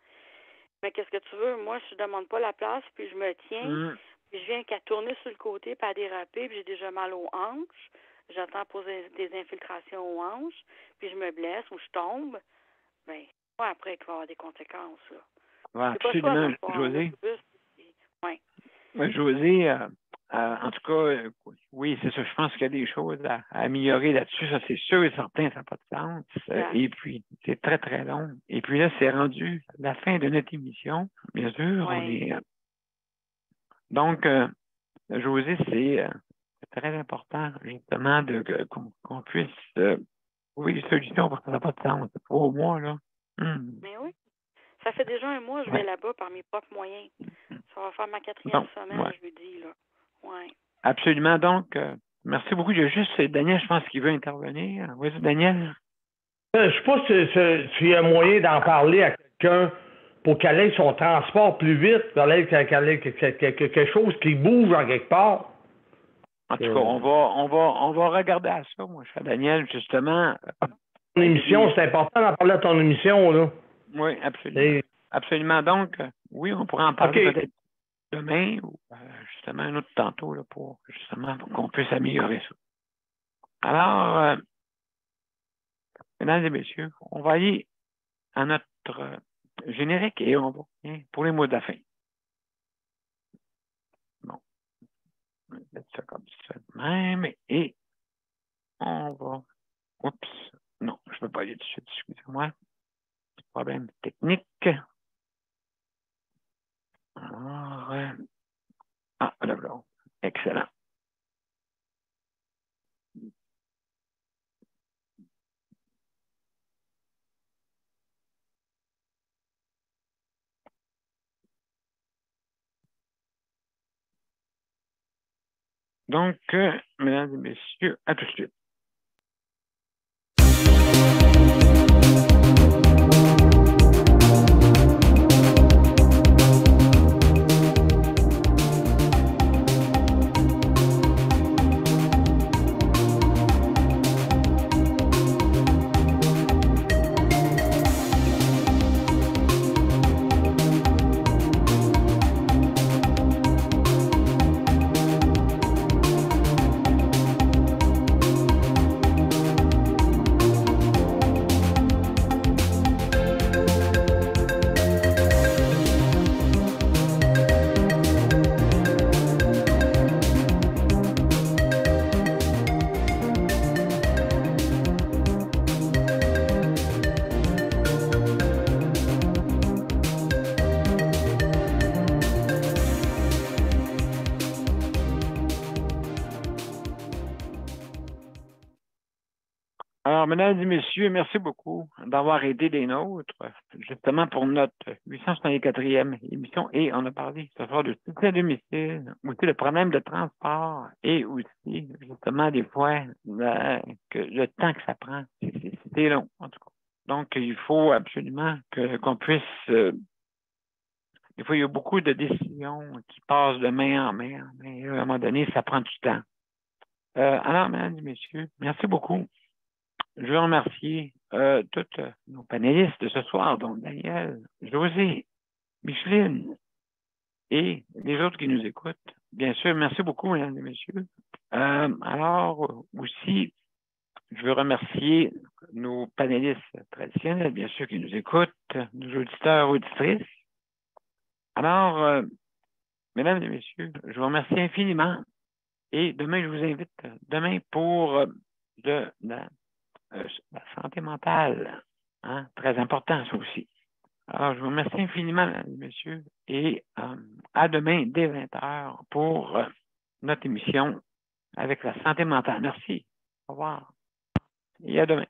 Mais qu'est-ce que tu veux? Moi, je demande pas la place, puis je me tiens, puis je viens qu'à tourner sur le côté, puis à déraper, puis j'ai déjà mal aux hanches. J'attends pour des infiltrations aux hanches, puis je me blesse ou je tombe. Bien, après, il va y avoir des conséquences, là. Ouais, absolument, Josée. Oui. José, en tout cas, oui, c'est ça. Je pense qu'il y a des choses à améliorer là-dessus. Ça, c'est sûr et certain, ça n'a pas de sens. Et puis, c'est très, très long. Et puis là, c'est rendu la fin de notre émission. Bien sûr, on est... Donc, José, c'est très important, justement, qu'on puisse trouver des solutions parce que ça n'a pas de sens. 3 mois, là. Mais oui. Ça fait déjà 1 mois que je vais là-bas par mes propres moyens. Ça va faire ma 4e semaine jeudi, là. Ouais. Absolument. Donc, merci beaucoup. Il y a juste Daniel, je pense, qui veut intervenir. Vas-y, Daniel. Je ne sais pas s'il y a moyen d'en parler à quelqu'un pour qu'elle ait son transport plus vite, qu'elle ait quelque chose qui bouge en quelque part. En tout cas, on va regarder à ça, moi, cher Daniel, justement. Ton émission, c'est important d'en parler à ton émission, là. Oui, absolument. Absolument. Donc, oui, on pourrait en parler peut-être demain ou justement un autre tantôt là, pour qu'on puisse améliorer ça. Alors, mesdames et messieurs, on va aller à notre générique et on va pour les mots de la fin. Bon. On va mettre ça comme ça de même et on va... Oups. Non, je ne peux pas aller dessus, excusez-moi. Problème technique. Alors, voilà. Excellent. Donc, mesdames et messieurs, à tout de suite. Alors, mesdames et messieurs, merci beaucoup d'avoir aidé les nôtres, justement pour notre 864e émission. Et on a parlé ce soir de soutien à domicile, aussi le problème de transport et aussi, justement, des fois, le temps que ça prend. C'est long, en tout cas. Donc, il faut absolument qu'on puisse... des fois, il y a beaucoup de décisions qui passent de main en main, mais à un moment donné, ça prend du temps. Alors, mesdames et messieurs, merci beaucoup. Je veux remercier tous nos panélistes de ce soir, donc Daniel, José, Micheline et les autres qui nous écoutent. Bien sûr, merci beaucoup, mesdames et messieurs. Alors, aussi, je veux remercier nos panélistes traditionnels, bien sûr, qui nous écoutent, nos auditeurs, auditrices. Alors, mesdames et messieurs, je vous remercie infiniment. Et demain, je vous invite pour la santé mentale, hein, très important, ça aussi. Alors, je vous remercie infiniment, mesdames et messieurs, et à demain dès 20h pour notre émission avec la santé mentale. Merci. Au revoir. Et à demain.